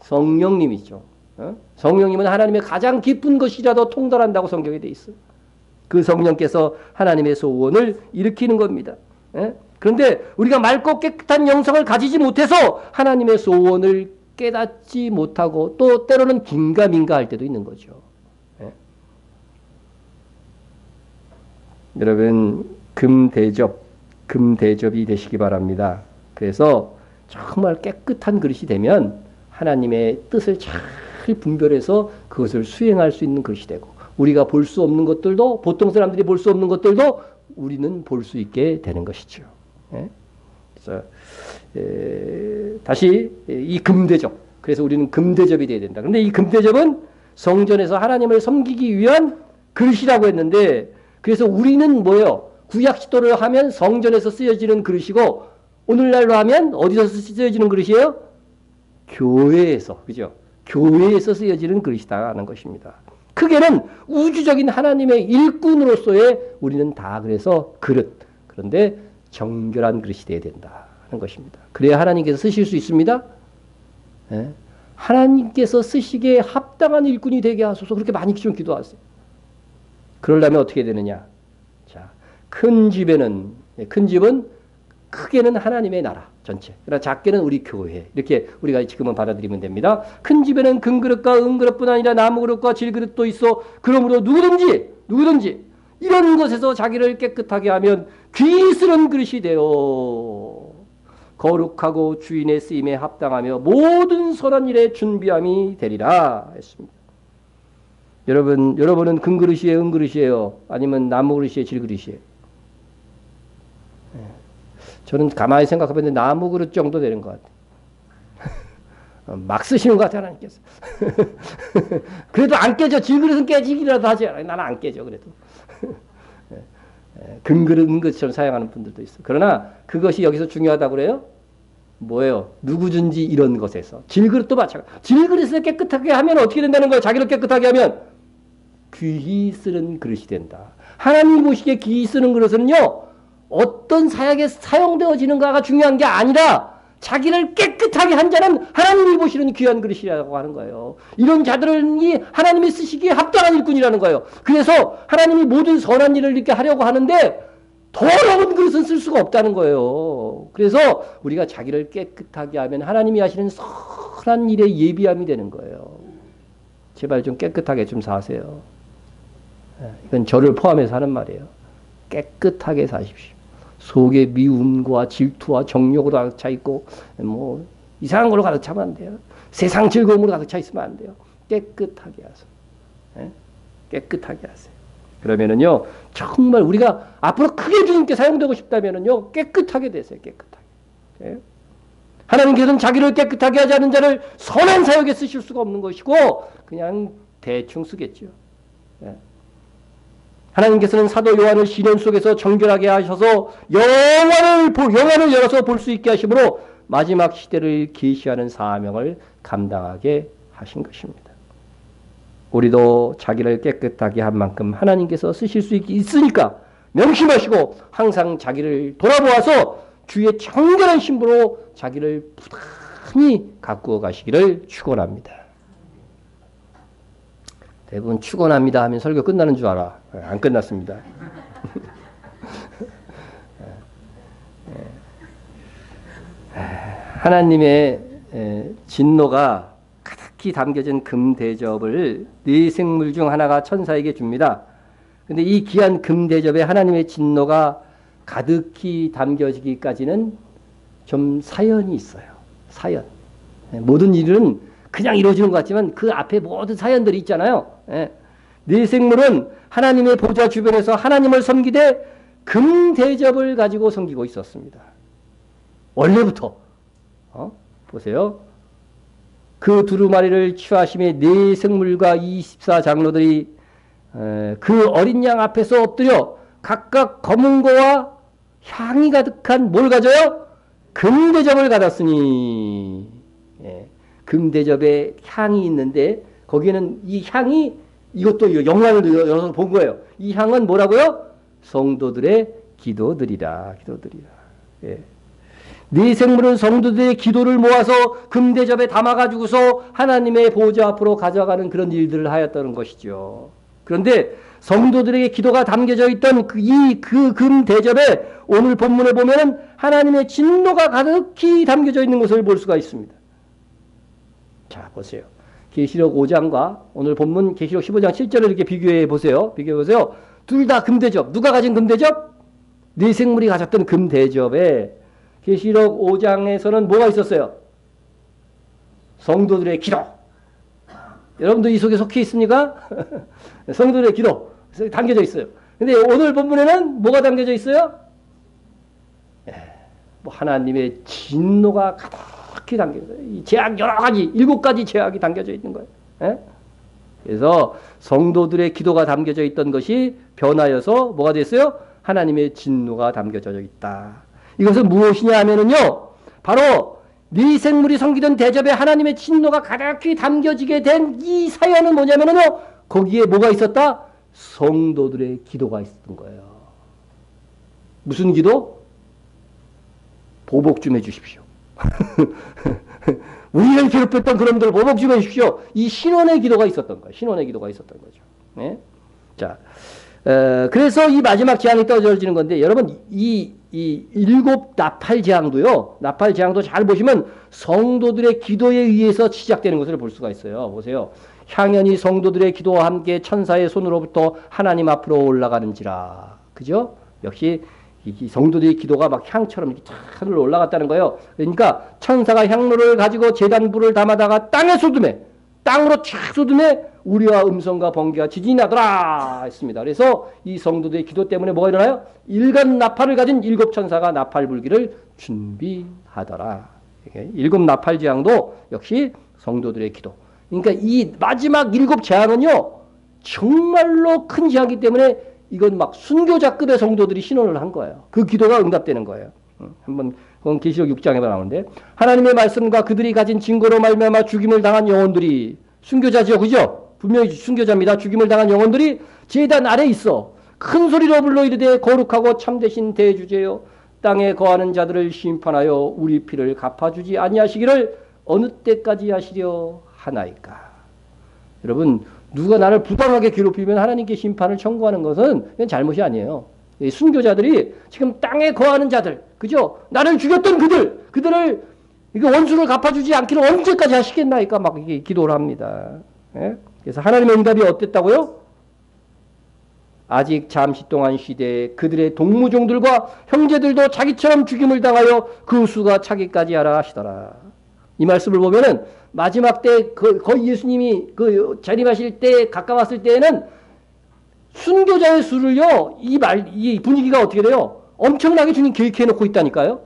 성령님이죠. 예? 성령님은 하나님의 가장 깊은 것이라도 통달한다고 성경에 돼 있어요. 그 성령께서 하나님의 소원을 일으키는 겁니다. 예? 그런데 우리가 맑고 깨끗한 영성을 가지지 못해서 하나님의 소원을 깨닫지 못하고 또 때로는 긴가민가 할 때도 있는 거죠. 예? 여러분 금대접이 되시기 바랍니다. 그래서 정말 깨끗한 그릇이 되면 하나님의 뜻을 잘 분별해서 그것을 수행할 수 있는 그릇이 되고 우리가 볼 수 없는 것들도 보통 사람들이 볼 수 없는 것들도 우리는 볼 수 있게 되는 것이죠. 예? 그래서 다시 이 금대접. 그래서 우리는 금대접이 되어야 된다. 그런데 이 금대접은 성전에서 하나님을 섬기기 위한 그릇이라고 했는데 그래서 우리는 뭐예요? 구약 시도를 하면 성전에서 쓰여지는 그릇이고 오늘날로 하면 어디서 쓰여지는 그릇이에요? 교회에서. 그죠? 교회에서 쓰여지는 그릇이다 하는 것입니다. 크게는 우주적인 하나님의 일꾼으로서의 우리는 다 그래서 그릇. 그런데 정결한 그릇이 되어야 된다 하는 것입니다. 그래야 하나님께서 쓰실 수 있습니다. 예? 하나님께서 쓰시기에 합당한 일꾼이 되게 하소서 그렇게 많이 좀 기도하세요. 그러려면 어떻게 되느냐? 자, 큰 집은 크게는 하나님의 나라 전체. 그러나 작게는 우리 교회. 이렇게 우리가 지금은 받아들이면 됩니다. 큰 집에는 금그릇과 은그릇뿐 아니라 나무그릇과 질그릇도 있어. 그러므로 누구든지 이런 것에서 자기를 깨끗하게 하면 귀 쓰는 그릇이 되어 거룩하고 주인의 쓰임에 합당하며 모든 선한 일에 준비함이 되리라 했습니다. 여러분은 금그릇이에요, 은그릇이에요? 아니면 나무그릇이에요, 질그릇이에요? 저는 가만히 생각해봤는데 나무그릇 정도 되는 것 같아요. 막 쓰시는 것 같아요, 하나님께서. 그래도 안 깨져. 질그릇은 깨지기라도 하지 않아요. 나는 안 깨져, 그래도. 금그릇, 은그릇처럼 사용하는 분들도 있어. 그러나 그것이 여기서 중요하다고 그래요? 뭐예요? 누구든지 이런 것에서. 질그릇도 마찬가지. 질그릇을 깨끗하게 하면 어떻게 된다는 거예요? 자기를 깨끗하게 하면 귀히 쓰는 그릇이 된다. 하나님 보시기에 귀히 쓰는 그릇은요, 어떤 사역에 사용되어지는가가 중요한 게 아니라 자기를 깨끗하게 한 자는 하나님이 보시는 귀한 그릇이라고 하는 거예요. 이런 자들이 하나님이 쓰시기에 합당한 일꾼이라는 거예요. 그래서 하나님이 모든 선한 일을 이렇게 하려고 하는데 더러운 그릇은 쓸 수가 없다는 거예요. 그래서 우리가 자기를 깨끗하게 하면 하나님이 하시는 선한 일에 예비함이 되는 거예요. 제발 좀 깨끗하게 좀 사세요. 이건 저를 포함해서 하는 말이에요. 깨끗하게 사십시오. 속에 미움과 질투와 정욕으로 가득 차 있고 뭐 이상한 걸로 가득 차면 안 돼요. 세상 즐거움으로 가득 차 있으면 안 돼요. 깨끗하게 하세요. 깨끗하게 하세요. 그러면은요 정말 우리가 앞으로 크게 주님께 사용되고 싶다면은요 깨끗하게 되세요. 깨끗하게. 하나님께서는 자기를 깨끗하게 하지 않은 자를 선한 사역에 쓰실 수가 없는 것이고 그냥 대충 쓰겠죠. 하나님께서는 사도 요한을 시련 속에서 정결하게 하셔서 영안을 열어서 볼 수 있게 하심으로 마지막 시대를 계시하는 사명을 감당하게 하신 것입니다. 우리도 자기를 깨끗하게 한 만큼 하나님께서 쓰실 수 있으니까 명심하시고 항상 자기를 돌아보아서 주의 정결한 신부로 자기를 부단히 가꾸어 가시기를 축원합니다. 대부분 축원합니다 하면 설교 끝나는 줄 알아. 안 끝났습니다. 하나님의 진노가 가득히 담겨진 금대접을 네 생물 중 하나가 천사에게 줍니다. 그런데 이 귀한 금대접에 하나님의 진노가 가득히 담겨지기까지는 좀 사연이 있어요. 사연. 모든 일은 그냥 이루어지는 것 같지만 그 앞에 모든 사연들이 있잖아요. 네 생물은 하나님의 보좌 주변에서 하나님을 섬기되 금대접을 가지고 섬기고 있었습니다. 원래부터. 보세요. 그 두루마리를 취하심에 네 생물과 24장로들이 그 어린 양 앞에서 엎드려 각각 검은 고와 향이 가득한 뭘 가져요? 금대접을 받았으니. 금대접에 향이 있는데 거기에는 이 향이 이것도 영향을 열어서 본 거예요. 이 향은 뭐라고요? 성도들의 기도들이라. 네 생물은 성도들의 기도를 모아서 금대접에 담아가지고서 하나님의 보좌 앞으로 가져가는 그런 일들을 하였다는 것이죠. 그런데 성도들에게 기도가 담겨져 있던 그 금대접에 오늘 본문에 보면은 하나님의 진노가 가득히 담겨져 있는 것을 볼 수가 있습니다. 자, 보세요. 계시록 5장과 오늘 본문 계시록 15장 7절을 이렇게 비교해 보세요. 둘 다 금대접. 누가 가진 금대접? 네 생물이 가졌던 금대접에 계시록 5장에서는 뭐가 있었어요? 성도들의 기도. 여러분도 이 속에 속해 있습니까? 성도들의 기도 담겨져 있어요. 근데 오늘 본문에는 뭐가 담겨져 있어요? 하나님의 진노가 가득히 담겨져 있어요. 이 제약 여러 가지, 7가지 제약이 담겨져 있는 거예요. 그래서 성도들의 기도가 담겨져 있던 것이 변하여서 뭐가 됐어요? 하나님의 진노가 담겨져 있다. 이것은 무엇이냐 하면은요, 바로 네 생물이 섬기던 대접에 하나님의 진노가 가득히 담겨지게 된 이 사연은 뭐냐면은요, 거기에 뭐가 있었다? 성도들의 기도가 있었던 거예요. 무슨 기도? 보복 좀 해주십시오. 우리를 괴롭혔던 그놈들 보복 좀 해주십시오. 이 신원의 기도가 있었던 거예요. 신원의 기도가 있었던 거죠. 네? 자, 그래서 이 마지막 재앙이 떨어지는 건데, 여러분, 이 7 나팔 재앙도요, 나팔 재앙도 잘 보시면 성도들의 기도에 의해서 시작되는 것을 볼 수가 있어요. 보세요. 향연이 성도들의 기도와 함께 천사의 손으로부터 하나님 앞으로 올라가는지라. 그죠? 역시 이 성도들의 기도가 막 향처럼 이렇게 하늘로 올라갔다는 거예요. 그러니까 천사가 향로를 가지고 제단불을 담아다가 땅에 쏟음에, 땅으로 촥 쏟음에 우리와 음성과 번개와 지진이 나더라 했습니다. 그래서 이 성도들의 기도 때문에 뭐가 일어나요? 일간 나팔을 가진 7 천사가 나팔 불기를 준비하더라. 7 나팔 재앙도 역시 성도들의 기도. 그러니까 이 마지막 7 재앙은요, 정말로 큰 재앙이기 때문에 이건 막 순교자급의 성도들이 신원을 한 거예요. 그 기도가 응답되는 거예요. 한번 그건 계시록 6장에 나오는데, 하나님의 말씀과 그들이 가진 증거로 말미암아 죽임을 당한 영혼들이, 순교자지요, 그죠? 분명히 순교자입니다. 죽임을 당한 영혼들이 제단 아래 있어 큰 소리로 불러 이르되 거룩하고 참되신 대주제여, 땅에 거하는 자들을 심판하여 우리 피를 갚아주지 아니하시기를 어느 때까지 하시려 하나이까. 여러분, 누가 나를 부당하게 괴롭히면 하나님께 심판을 청구하는 것은 그냥 잘못이 아니에요. 이 순교자들이 지금 땅에 거하는 자들, 그죠? 나를 죽였던 그들을 이거 원수를 갚아주지 않기를 언제까지 하시겠나이까 막 이게 기도를 합니다. 예? 그래서 하나님의 응답이 어땠다고요? 아직 잠시 동안 쉬되 그들의 동무종들과 형제들도 자기처럼 죽임을 당하여 그 수가 차기까지 하라 하시더라. 이 말씀을 보면은 마지막 때 거의 예수님이 그 재림하실 때 가까웠을 때에는 순교자의 수를요, 이 분위기가 어떻게 돼요? 엄청나게 주님 계획해 놓고 있다니까요.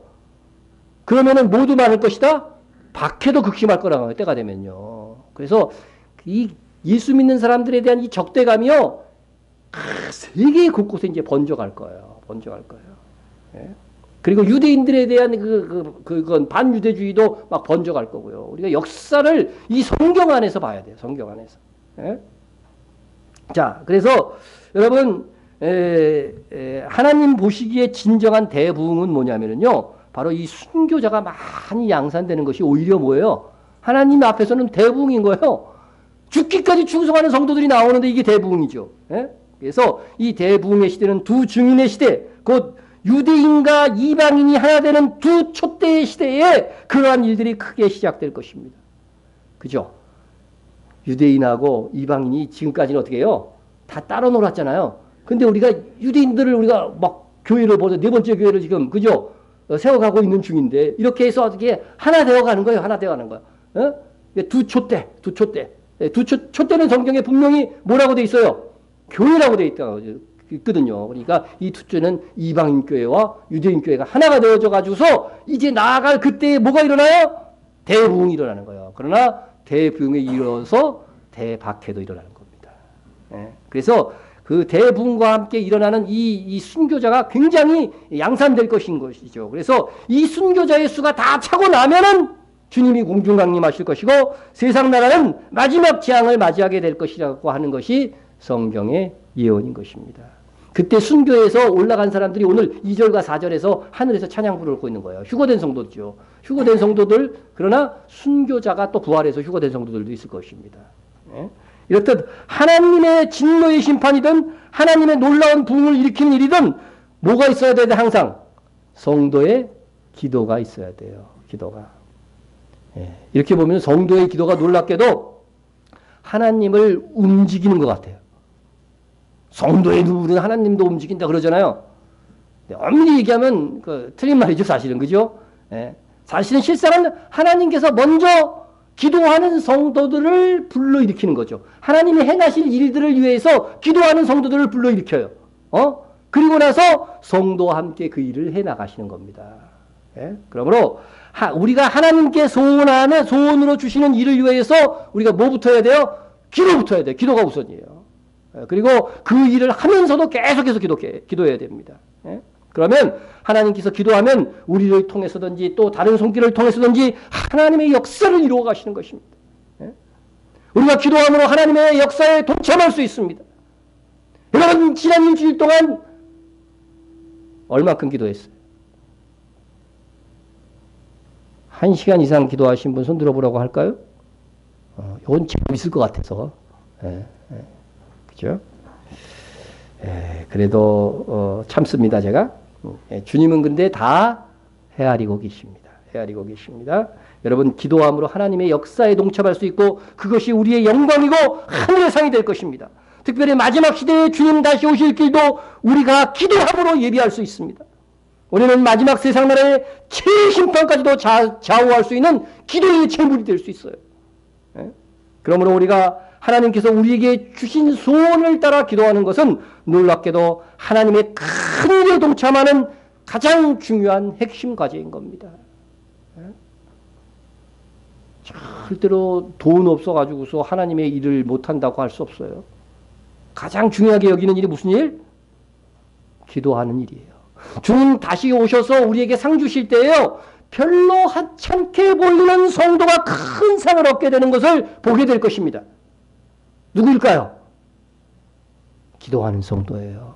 그러면은 모두 많을 것이다? 박해도 극심할 거라고 때가 되면요. 그래서 이 예수 믿는 사람들에 대한 이 적대감이요, 세계 곳곳에 이제 번져갈 거예요. 예? 그리고 유대인들에 대한 그건 반유대주의도 막 번져갈 거고요. 우리가 역사를 이 성경 안에서 봐야 돼요. 성경 안에서. 예? 자, 그래서 여러분, 하나님 보시기에 진정한 대부흥은 뭐냐면요, 바로 이 순교자가 많이 양산되는 것이 오히려 뭐예요? 하나님 앞에서는 대부흥인 거예요. 죽기까지 충성하는 성도들이 나오는데 이게 대부흥이죠. 예? 그래서 이 대부흥의 시대는 두 증인의 시대, 곧 유대인과 이방인이 하나 되는 두 촛대의 시대에 그러한 일들이 크게 시작될 것입니다. 그죠? 유대인하고 이방인이 지금까지는 어떻게 해요? 다 따로 놀았잖아요. 근데 우리가 유대인들을 우리가 막 교회를 보자, 4번째 교회를 지금, 그죠? 세워가고 있는 중인데 이렇게 해서 어떻게 하나 되어가는 거예요. 하나 되어가는 거예요. 어? 두 촛대, 두 촛대. 촛대는 성경에 분명히 뭐라고 돼 있어요? 교회라고 돼 있거든요. 그러니까 이 두 촛대는 이방인 교회와 유대인 교회가 하나가 되어져 가지고서 이제 나아갈 그때에 뭐가 일어나요? 대부흥이 일어나는 거예요. 그러나 대부흥에 이르러서 대박해도 일어나는 겁니다. 예. 그래서 그 대부흥과 함께 일어나는 이 순교자가 굉장히 양산될 것인 것이죠. 그래서 이 순교자의 수가 다 차고 나면은 주님이 공중 강림하실 것이고 세상 나라는 마지막 재앙을 맞이하게 될 것이라고 하는 것이 성경의 예언인 것입니다. 그때 순교에서 올라간 사람들이 오늘 2절과 4절에서 하늘에서 찬양 부르고 있는 거예요. 휴거된 성도죠. 휴거된 성도들, 그러나 순교자가 또 부활해서 휴거된 성도들도 있을 것입니다. 예? 이렇듯 하나님의 진노의 심판이든 하나님의 놀라운 부흥을 일으키는 일이든 뭐가 있어야 돼요? 항상 성도의 기도가 있어야 돼요. 기도가. 예. 이렇게 보면 성도의 기도가 놀랍게도 하나님을 움직이는 것 같아요. 성도의 누구는 하나님도 움직인다 그러잖아요. 엄밀히 얘기하면 틀린 말이죠. 사실은. 그죠? 예. 사실은 실상은 하나님께서 먼저 기도하는 성도들을 불러일으키는 거죠. 하나님이 행하실 일들을 위해서 기도하는 성도들을 불러일으켜요. 그리고 나서 성도와 함께 그 일을 해나가시는 겁니다. 예? 그러므로 우리가 하나님께 소원으로 주시는 일을 위해서 우리가 뭐부터 해야 돼요? 기도부터 해야 돼요. 기도가 우선이에요. 예? 그리고 그 일을 하면서도 계속해서 기도해야 됩니다. 예? 그러면 하나님께서 기도하면 우리를 통해서든지 또 다른 손길을 통해서든지 하나님의 역사를 이루어 가시는 것입니다. 예? 우리가 기도함으로 하나님의 역사에 동참할 수 있습니다. 여러분 지난 일주일 동안 얼마큼 기도했어요? 1시간 이상 기도하신 분 손 들어보라고 할까요? 이건 제법 있을 것 같아서. 예, 예. 그죠? 예, 그래도 참습니다 제가. 예, 주님은 근데 다 헤아리고 계십니다. 헤아리고 계십니다. 여러분 기도함으로 하나님의 역사에 동참할 수 있고 그것이 우리의 영광이고 하늘의 상이 될 것입니다. 특별히 마지막 시대에 주님 다시 오실 길도 우리가 기도함으로 예비할 수 있습니다. 우리는 마지막 세상 나라의 최심판까지도 좌우할 수 있는 기도의 제물이 될 수 있어요. 예? 그러므로 우리가 하나님께서 우리에게 주신 소원을 따라 기도하는 것은 놀랍게도 하나님의 큰 일에 동참하는 가장 중요한 핵심 과제인 겁니다. 절대로 돈 없어가지고서 하나님의 일을 못한다고 할 수 없어요. 가장 중요하게 여기는 일이 무슨 일? 기도하는 일이에요. 주님 다시 오셔서 우리에게 상 주실 때에요. 별로 하찮게 보이는 성도가 큰 상을 얻게 되는 것을 보게 될 것입니다. 누구일까요? 기도하는 성도예요.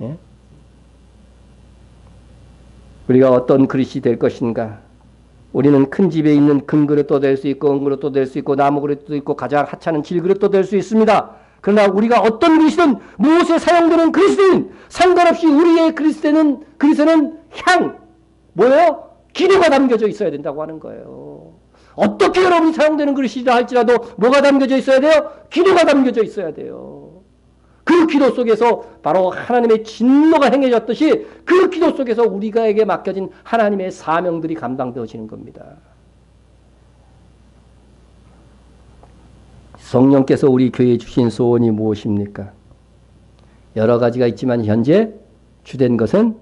예? 우리가 어떤 그릇이 될 것인가? 우리는 큰 집에 있는 큰 그릇도 될 수 있고 은그릇도 될 수 있고 나무 그릇도 있고 가장 하찮은 질그릇도 될 수 있습니다. 그러나 우리가 어떤 그릇이든 무엇에 사용되는 그릇이든 상관없이 우리의 그릇에는 뭐예요? 기도가 담겨져 있어야 된다고 하는 거예요. 어떻게 여러분이 사용되는 그릇이라 할지라도 뭐가 담겨져 있어야 돼요? 기도가 담겨져 있어야 돼요. 그 기도 속에서 바로 하나님의 진노가 행해졌듯이 그 기도 속에서 우리가에게 맡겨진 하나님의 사명들이 감당되어지는 겁니다. 성령께서 우리 교회에 주신 소원이 무엇입니까? 여러 가지가 있지만 현재 주된 것은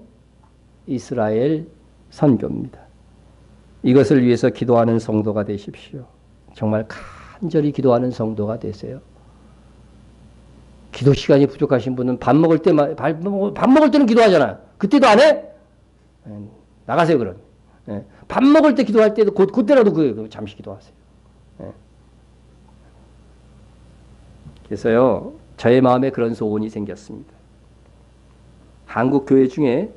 이스라엘 선교입니다. 이것을 위해서 기도하는 성도가 되십시오. 정말 간절히 기도하는 성도가 되세요. 기도 시간이 부족하신 분은 밥 먹을 때는 기도하잖아요. 그때도 안 해? 나가세요 그럼. 밥 먹을 때 기도할 때도 그때라도 잠시 기도하세요. 그래서요 저의 마음에 그런 소원이 생겼습니다. 한국 교회 중에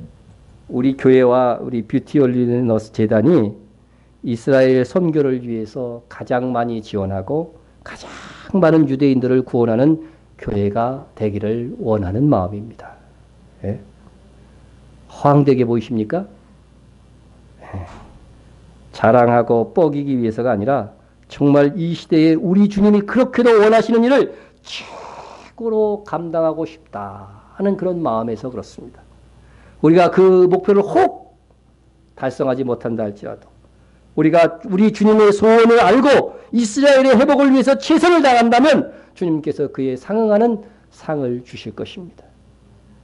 우리 교회와 우리 뷰티 홀리너스 재단이 이스라엘 선교를 위해서 가장 많이 지원하고 가장 많은 유대인들을 구원하는 교회가 되기를 원하는 마음입니다. 예? 허황되게 보이십니까? 예. 자랑하고 뻐기기 위해서가 아니라 정말 이 시대에 우리 주님이 그렇게도 원하시는 일을 최고로 감당하고 싶다 하는 그런 마음에서 그렇습니다. 우리가 그 목표를 혹 달성하지 못한다 할지라도 우리가 우리 주님의 소원을 알고 이스라엘의 회복을 위해서 최선을 다한다면 주님께서 그에 상응하는 상을 주실 것입니다.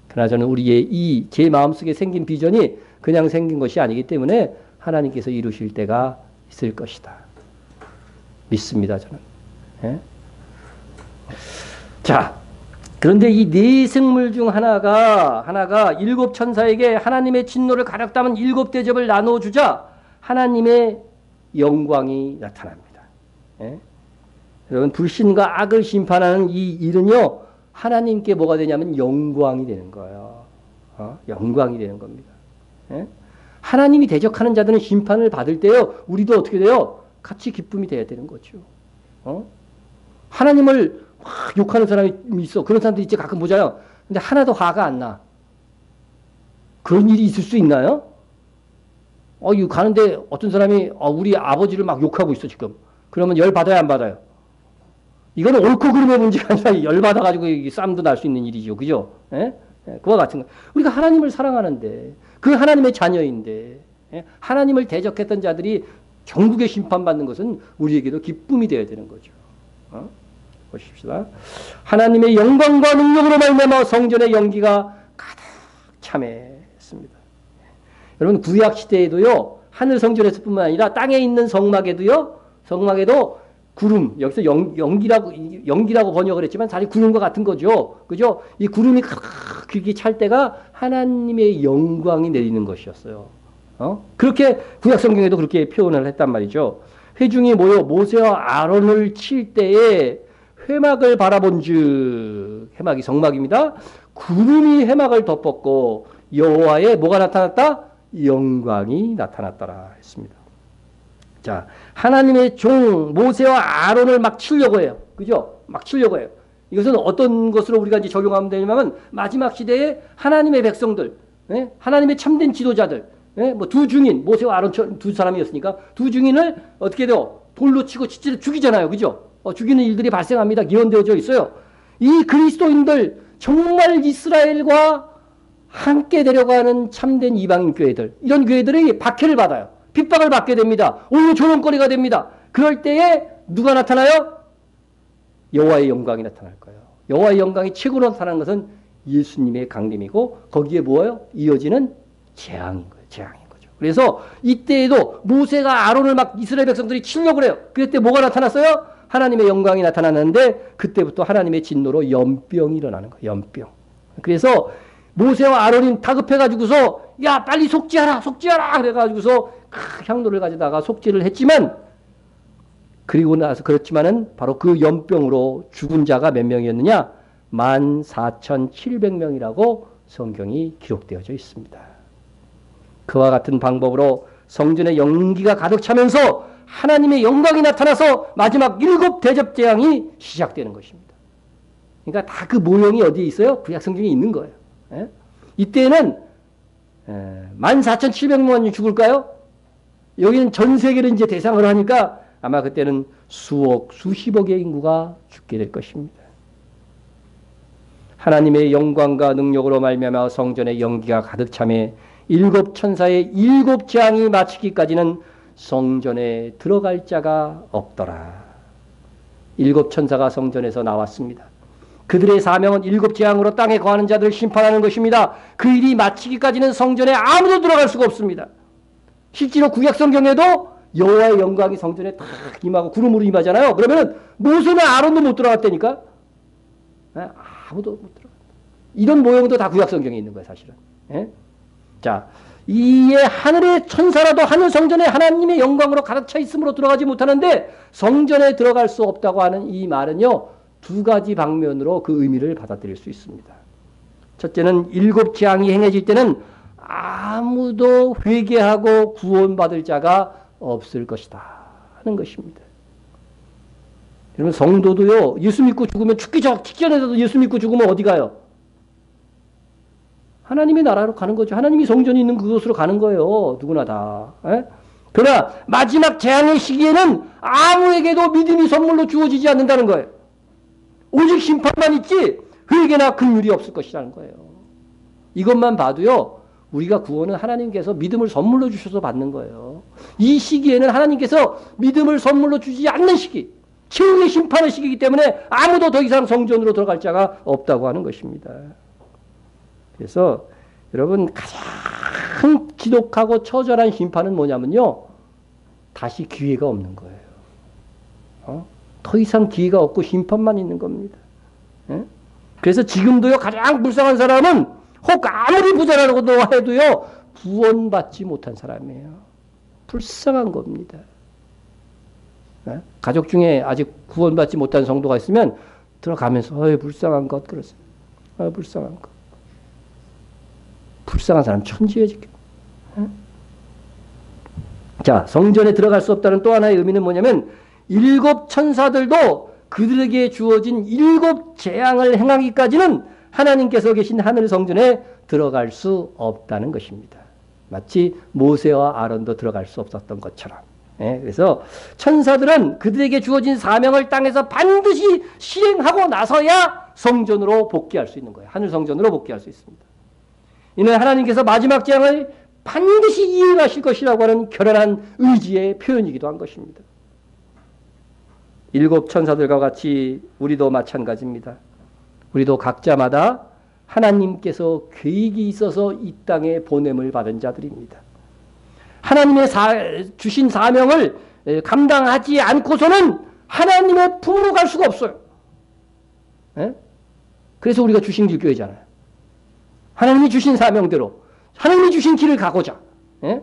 그러나 저는 우리의 제 마음속에 생긴 비전이 그냥 생긴 것이 아니기 때문에 하나님께서 이루실 때가 있을 것이다. 믿습니다, 저는. 예? 자, 그런데 이 네 생물 중 하나가 일곱 천사에게 하나님의 진노를 가득 담은 일곱 대접을 나눠주자 하나님의 영광이 나타납니다. 예? 여러분, 불신과 악을 심판하는 이 일은요, 하나님께 뭐가 되냐면 영광이 되는 거예요. 영광이 되는 겁니다. 예? 하나님이 대적하는 자들은 심판을 받을 때요, 우리도 어떻게 돼요? 같이 기쁨이 돼야 되는 거죠. 하나님을 막 욕하는 사람이 있어. 그런 사람들 이제 가끔 보잖아요. 근데 하나도 화가 안 나. 그런 일이 있을 수 있나요? 이거 가는데 어떤 사람이 우리 아버지를 막 욕하고 있어, 지금. 그러면 열 받아야 안 받아요? 이거는 옳고 그름의 문제가 아니라 열 받아가지고 싸움도 날 수 있는 일이죠. 그죠? 예? 그와 같은 거. 우리가 하나님을 사랑하는데, 그 하나님의 자녀인데, 예? 하나님을 대적했던 자들이 전국에 심판받는 것은 우리에게도 기쁨이 되어야 되는 거죠. 보십시다. 하나님의 영광과 능력으로 말미암아 성전의 연기가 가득 참했습니다. 여러분, 구약 시대에도요, 하늘 성전에서뿐만 아니라 땅에 있는 성막에도 구름, 여기서 연기라고 번역을 했지만 사실 구름과 같은 거죠. 그죠? 이 구름이 크게 찰 때가 하나님의 영광이 내리는 것이었어요. 그렇게 구약 성경에도 그렇게 표현을 했단 말이죠. 회중이 모여 모세와 아론을 칠 때에 회막을 바라본즉, 회막이 성막입니다. 구름이 회막을 덮었고 여호와의 뭐가 나타났다? 영광이 나타났더라 했습니다. 자, 하나님의 종 모세와 아론을 막 치려고 해요. 그죠? 막 치려고 해요. 이것은 어떤 것으로 우리가 이제 적용하면 되냐면 마지막 시대에 하나님의 백성들, 예? 하나님의 참된 지도자들, 예? 뭐 두 증인, 모세와 아론 두 사람이었으니까 두 증인을 어떻게 돼요? 돌로 치고 실제로 죽이잖아요. 그죠? 죽이는 일들이 발생합니다. 기원되어져 있어요. 이 그리스도인들, 정말 이스라엘과 함께 데려가는 참된 이방인 교회들, 이런 교회들이 박해를 받아요. 핍박을 받게 됩니다. 오히려 조롱거리가 됩니다. 그럴 때에 누가 나타나요? 여호와의 영광이 나타날 거예요. 여호와의 영광이 최고로 나타나는 것은 예수님의 강림이고 거기에 뭐예요? 이어지는 재앙인 거예요. 재앙인 거죠. 그래서 이때에도 모세가 아론을 막 이스라엘 백성들이 치려고 그래요. 그때 뭐가 나타났어요? 하나님의 영광이 나타났는데 그때부터 하나님의 진노로 연병이 일어나는 거예요. 연병. 그래서 모세와 아론이 다급해가지고서 야 빨리 속죄하라 그래가지고서 향로를 가져다가 속죄를 했지만 그리고 나서 그렇지만은 바로 그 연병으로 죽은 자가 몇 명이었느냐? 14,700명이라고 성경이 기록되어져 있습니다. 그와 같은 방법으로 성전의 연기가 가득 차면서 하나님의 영광이 나타나서 마지막 일곱 대접 재앙이 시작되는 것입니다. 그러니까 다 그 모형이 어디에 있어요? 구약 성경에 있는 거예요. 예? 이때는 14,700명이 죽을까요? 여기는 전 세계를 이제 대상으로 하니까 아마 그때는 수억, 수십억의 인구가 죽게 될 것입니다. 하나님의 영광과 능력으로 말미암아 성전의 연기가 가득 차매 일곱 천사의 일곱 재앙이 마치기까지는 성전에 들어갈 자가 없더라. 일곱 천사가 성전에서 나왔습니다. 그들의 사명은 일곱 재앙으로 땅에 거하는 자들을 심판하는 것입니다. 그 일이 마치기까지는 성전에 아무도 들어갈 수가 없습니다. 실제로 구약 성경에도 여호와의 영광이 성전에 탁 임하고 구름으로 임하잖아요. 그러면은 모세나 아론도 못 들어갔다니까. 아무도 못 들어갔다. 이런 모형도 다 구약 성경에 있는 거예요, 사실은. 예? 자, 이에 하늘의 천사라도 하늘 성전에 하나님의 영광으로 가득 차 있으므로 들어가지 못하는데 성전에 들어갈 수 없다고 하는 이 말은요, 두 가지 방면으로 그 의미를 받아들일 수 있습니다. 첫째는 일곱 재앙이 행해질 때는 아무도 회개하고 구원받을 자가 없을 것이다 하는 것입니다. 여러분, 성도도요, 예수 믿고 죽으면 죽기 직전에도 예수 믿고 죽으면 어디 가요? 하나님의 나라로 가는 거죠. 하나님이 성전이 있는 그곳으로 가는 거예요. 누구나 다. 에? 그러나 마지막 재앙의 시기에는 아무에게도 믿음이 선물로 주어지지 않는다는 거예요. 오직 심판만 있지 회개나 긍휼이 없을 것이라는 거예요. 이것만 봐도요, 우리가 구원은 하나님께서 믿음을 선물로 주셔서 받는 거예요. 이 시기에는 하나님께서 믿음을 선물로 주지 않는 시기, 최후의 심판의 시기이기 때문에 아무도 더 이상 성전으로 들어갈 자가 없다고 하는 것입니다. 그래서 여러분 가장 지독하고 처절한 심판은 뭐냐면요. 다시 기회가 없는 거예요. 더 이상 기회가 없고 심판만 있는 겁니다. 예? 그래서 지금도요 가장 불쌍한 사람은 혹 아무리 부자라고 해도요 구원받지 못한 사람이에요. 불쌍한 겁니다. 예? 가족 중에 아직 구원받지 못한 성도가 있으면 들어가면서 불쌍한 것 그러세요. 불쌍한 것. 불쌍한 사람 천지예요 지금. 예? 자, 성전에 들어갈 수 없다는 또 하나의 의미는 뭐냐면 일곱 천사들도 그들에게 주어진 일곱 재앙을 행하기까지는 하나님께서 계신 하늘 성전에 들어갈 수 없다는 것입니다. 마치 모세와 아론도 들어갈 수 없었던 것처럼. 예, 그래서 천사들은 그들에게 주어진 사명을 땅에서 반드시 실행하고 나서야 성전으로 복귀할 수 있는 거예요. 하늘 성전으로 복귀할 수 있습니다. 이는 하나님께서 마지막 재앙을 반드시 이행하실 것이라고 하는 결연한 의지의 표현이기도 한 것입니다. 일곱 천사들과 같이 우리도 마찬가지입니다. 우리도 각자마다 하나님께서 계획이 있어서 이 땅에 보냄을 받은 자들입니다. 하나님의 주신 사명을 감당하지 않고서는 하나님의 품으로 갈 수가 없어요. 예? 그래서 우리가 주신길교회잖아요. 하나님이 주신 사명대로 하나님이 주신 길을 가고자. 예?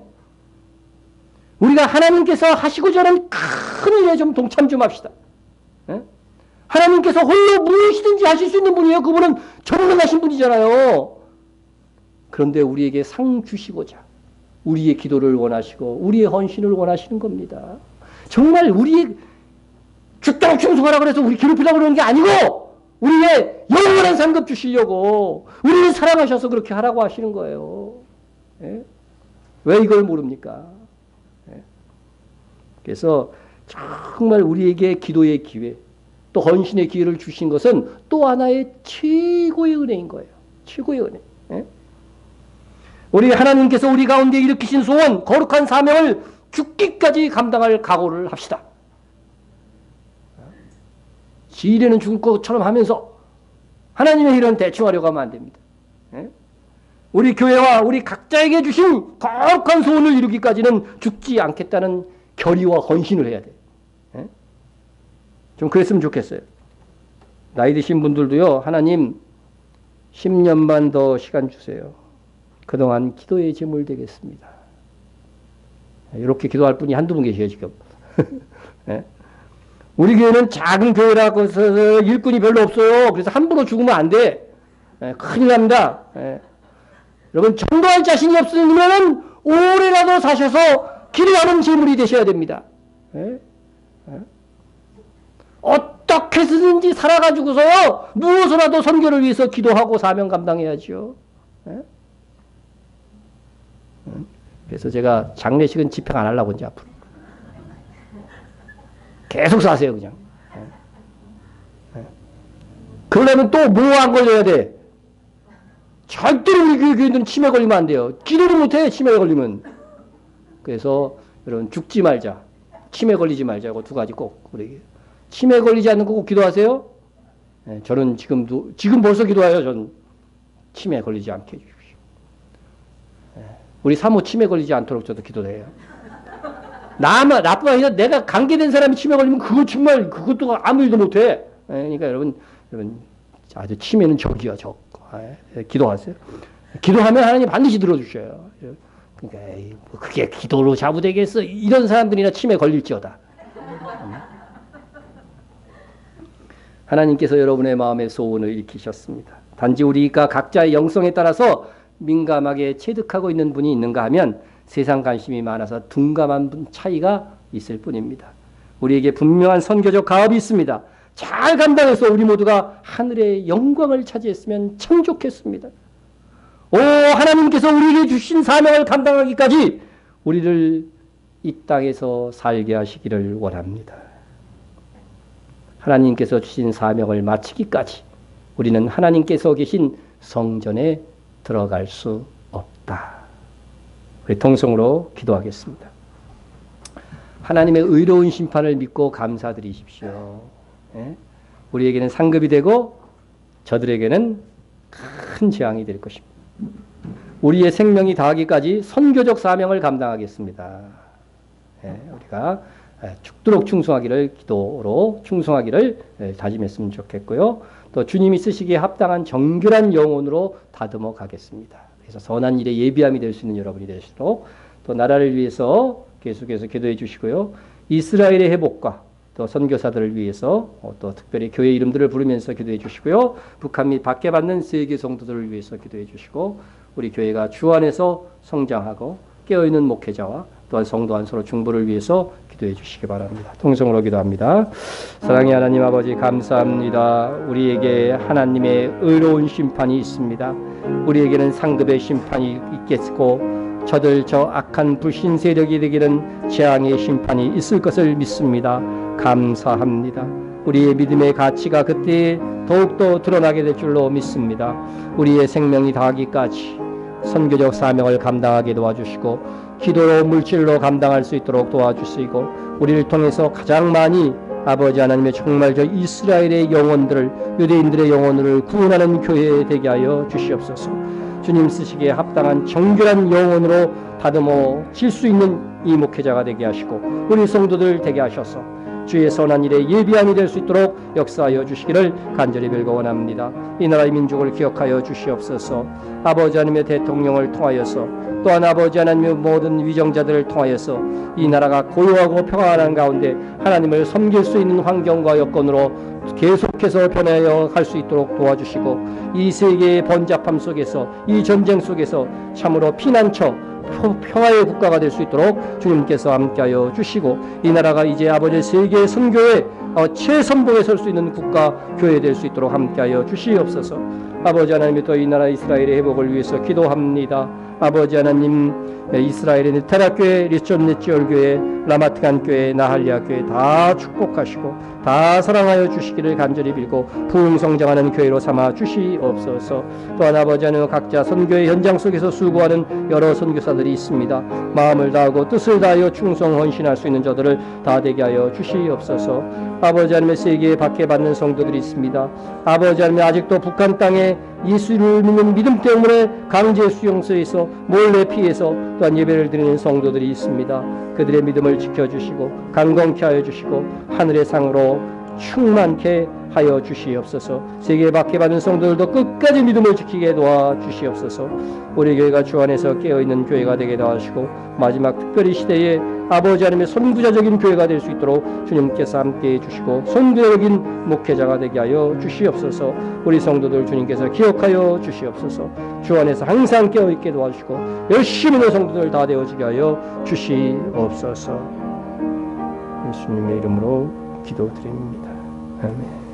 우리가 하나님께서 하시고자 하는 큰 일에 좀 동참 좀 합시다. 예? 하나님께서 홀로 무엇이든지 하실 수 있는 분이에요. 그분은 전능하신 분이잖아요. 그런데 우리에게 상 주시고자 우리의 기도를 원하시고 우리의 헌신을 원하시는 겁니다. 정말 우리의 죽도록 충성하라 그래서 우리 괴롭히려고 그러는 게 아니고 우리의 영원한 상급 주시려고 우리를 사랑하셔서 그렇게 하라고 하시는 거예요. 예? 왜 이걸 모릅니까? 예? 그래서 정말 우리에게 기도의 기회 또 헌신의 기회를 주신 것은 또 하나의 최고의 은혜인 거예요. 최고의 은혜. 예? 우리 하나님께서 우리 가운데 일으키신 소원 거룩한 사명을 죽기까지 감당할 각오를 합시다. 지일에는 죽을 것처럼 하면서 하나님의 일은 대충 하려고 하면 안 됩니다. 예? 우리 교회와 우리 각자에게 주신 거룩한 소원을 이루기까지는 죽지 않겠다는 결의와 헌신을 해야 돼요. 예? 좀 그랬으면 좋겠어요. 나이 드신 분들도요. 하나님 10년만 더 시간 주세요. 그동안 기도의 제물 되겠습니다. 이렇게 기도할 분이 한두 분 계셔요 지금. 예? 우리 교회는 작은 교회라고 해서 일꾼이 별로 없어요. 그래서 함부로 죽으면 안 돼. 예, 큰일 납니다. 예. 여러분 전도할 자신이 없으면 오래라도 사셔서 기도하는 제물이 되셔야 됩니다. 예? 예? 어떻게 해서든지 살아가지고서요. 무엇으로라도 선교를 위해서 기도하고 사명 감당해야죠. 예? 그래서 제가 장례식은 집행 안 하려고 이제 앞으로. 계속 사세요, 그냥. 그러려면 또 뭐 안 걸려야 돼? 절대로 우리 교인들은 치매 걸리면 안 돼요. 기도를 못해, 치매 걸리면. 그래서 여러분 죽지 말자. 치매 걸리지 말자. 이거 두 가지 꼭. 우리 치매 걸리지 않는 거 꼭 기도하세요. 네, 저는 지금 벌써 기도해요. 전 치매 걸리지 않게 해주십시오. 네, 우리 사모 치매 걸리지 않도록 저도 기도해요. 나뿐 아니라 내가 관계된 사람이 치매 걸리면 그거 정말 그것도 아무 일도 못해. 그러니까 여러분 아주 치매는 적이야 적. 기도하세요. 기도하면 하나님 반드시 들어주셔요. 그러니까 뭐 그게 기도로 자부되겠어. 이런 사람들이나 치매 걸릴지어다. 하나님께서 여러분의 마음의 소원을 익히셨습니다. 단지 우리가 각자의 영성에 따라서 민감하게 체득하고 있는 분이 있는가 하면 세상 관심이 많아서 둔감한 차이가 있을 뿐입니다. 우리에게 분명한 선교적 가업이 있습니다. 잘 감당해서 우리 모두가 하늘의 영광을 차지했으면 참 좋겠습니다. 오 하나님께서 우리에게 주신 사명을 감당하기까지 우리를 이 땅에서 살게 하시기를 원합니다. 하나님께서 주신 사명을 마치기까지 우리는 하나님께서 계신 성전에 들어갈 수 없다. 없다. 우리 통성으로 기도하겠습니다. 하나님의 의로운 심판을 믿고 감사드리십시오. 예? 우리에게는 상급이 되고 저들에게는 큰 재앙이 될 것입니다. 우리의 생명이 다하기까지 선교적 사명을 감당하겠습니다. 예, 우리가 죽도록 충성하기를 기도로 충성하기를 다짐했으면 좋겠고요. 또 주님이 쓰시기에 합당한 정결한 영혼으로 다듬어 가겠습니다. 그래서 선한 일에 예비함이 될 수 있는 여러분이 되시도록 또 나라를 위해서 계속해서 기도해 주시고요. 이스라엘의 회복과 또 선교사들을 위해서 또 특별히 교회 이름들을 부르면서 기도해 주시고요. 북한 및 밖에 받는 세계 성도들을 위해서 기도해 주시고 우리 교회가 주 안에서 성장하고 깨어있는 목회자와 또한 성도 한 서로 중보를 위해서 기도해 주시기 바랍니다. 통성으로 기도합니다. 사랑의 하나님 아버지 감사합니다. 우리에게 하나님의 의로운 심판이 있습니다. 우리에게는 상급의 심판이 있겠고 저들 저 악한 불신 세력에게는 재앙의 심판이 있을 것을 믿습니다. 감사합니다. 우리의 믿음의 가치가 그때 더욱더 드러나게 될 줄로 믿습니다. 우리의 생명이 다하기까지 선교적 사명을 감당하게 도와주시고 기도로 물질로 감당할 수 있도록 도와주시고 우리를 통해서 가장 많이 아버지 하나님의 정말 저 이스라엘의 영혼들을 유대인들의 영혼을 구원하는 교회 되게 하여 주시옵소서. 주님 쓰시기에 합당한 정결한 영혼으로 다듬어 질 수 있는 이 목회자가 되게 하시고 우리 성도들 되게 하셔서 주의 선한 일에 예비함이 될 수 있도록 역사하여 주시기를 간절히 빌고 원합니다. 이 나라의 민족을 기억하여 주시옵소서. 아버지 하나님의 대통령을 통하여서 또한 아버지 하나님의 모든 위정자들을 통하여서 이 나라가 고요하고 평안한 가운데 하나님을 섬길 수 있는 환경과 여건으로 계속해서 변하여 갈 수 있도록 도와주시고 이 세계의 번잡함 속에서 이 전쟁 속에서 참으로 피난처 평화의 국가가 될 수 있도록 주님께서 함께하여 주시고 이 나라가 이제 아버지 세계 선교의 최선봉에 설 수 있는 국가 교회 될 수 있도록 함께하여 주시옵소서. 아버지 하나님이 또 이 나라 이스라엘의 회복을 위해서 기도합니다. 아버지 하나님 이스라엘의 느타라교회, 리존네지얼교회, 라마트간교회, 나할리아교회 다 축복하시고 다 사랑하여 주시기를 간절히 빌고 부흥성장하는 교회로 삼아 주시옵소서. 또한 아버지 하나님 각자 선교의 현장 속에서 수고하는 여러 선교사들이 있습니다. 마음을 다하고 뜻을 다하여 충성 헌신할 수 있는 저들을 다 되게 하여 주시옵소서. 아버지 하나님의 세계에 박해받는 성도들이 있습니다. 아버지 하나님 아직도 북한 땅에 예수를 믿는 믿음 때문에 강제 수용소에서 몰래 피해서 또한 예배를 드리는 성도들이 있습니다. 그들의 믿음을 지켜주시고 강건케 하여 주시고 하늘의 상으로 충만케 하여 주시옵소서. 세계에 박해받는 성도들도 끝까지 믿음을 지키게 도와주시옵소서. 우리 교회가 주 안에서 깨어있는 교회가 되게 도와주시고 마지막 특별히 시대에 아버지 하나님의 선구자적인 교회가 될 수 있도록 주님께서 함께해 주시고 선구자적인 목회자가 되게 하여 주시옵소서. 우리 성도들 주님께서 기억하여 주시옵소서. 주 안에서 항상 깨어있게 도와주시고 열심히 있는 성도들 다 되어지게 하여 주시옵소서. 예수님의 이름으로 기도드립니다. 아멘.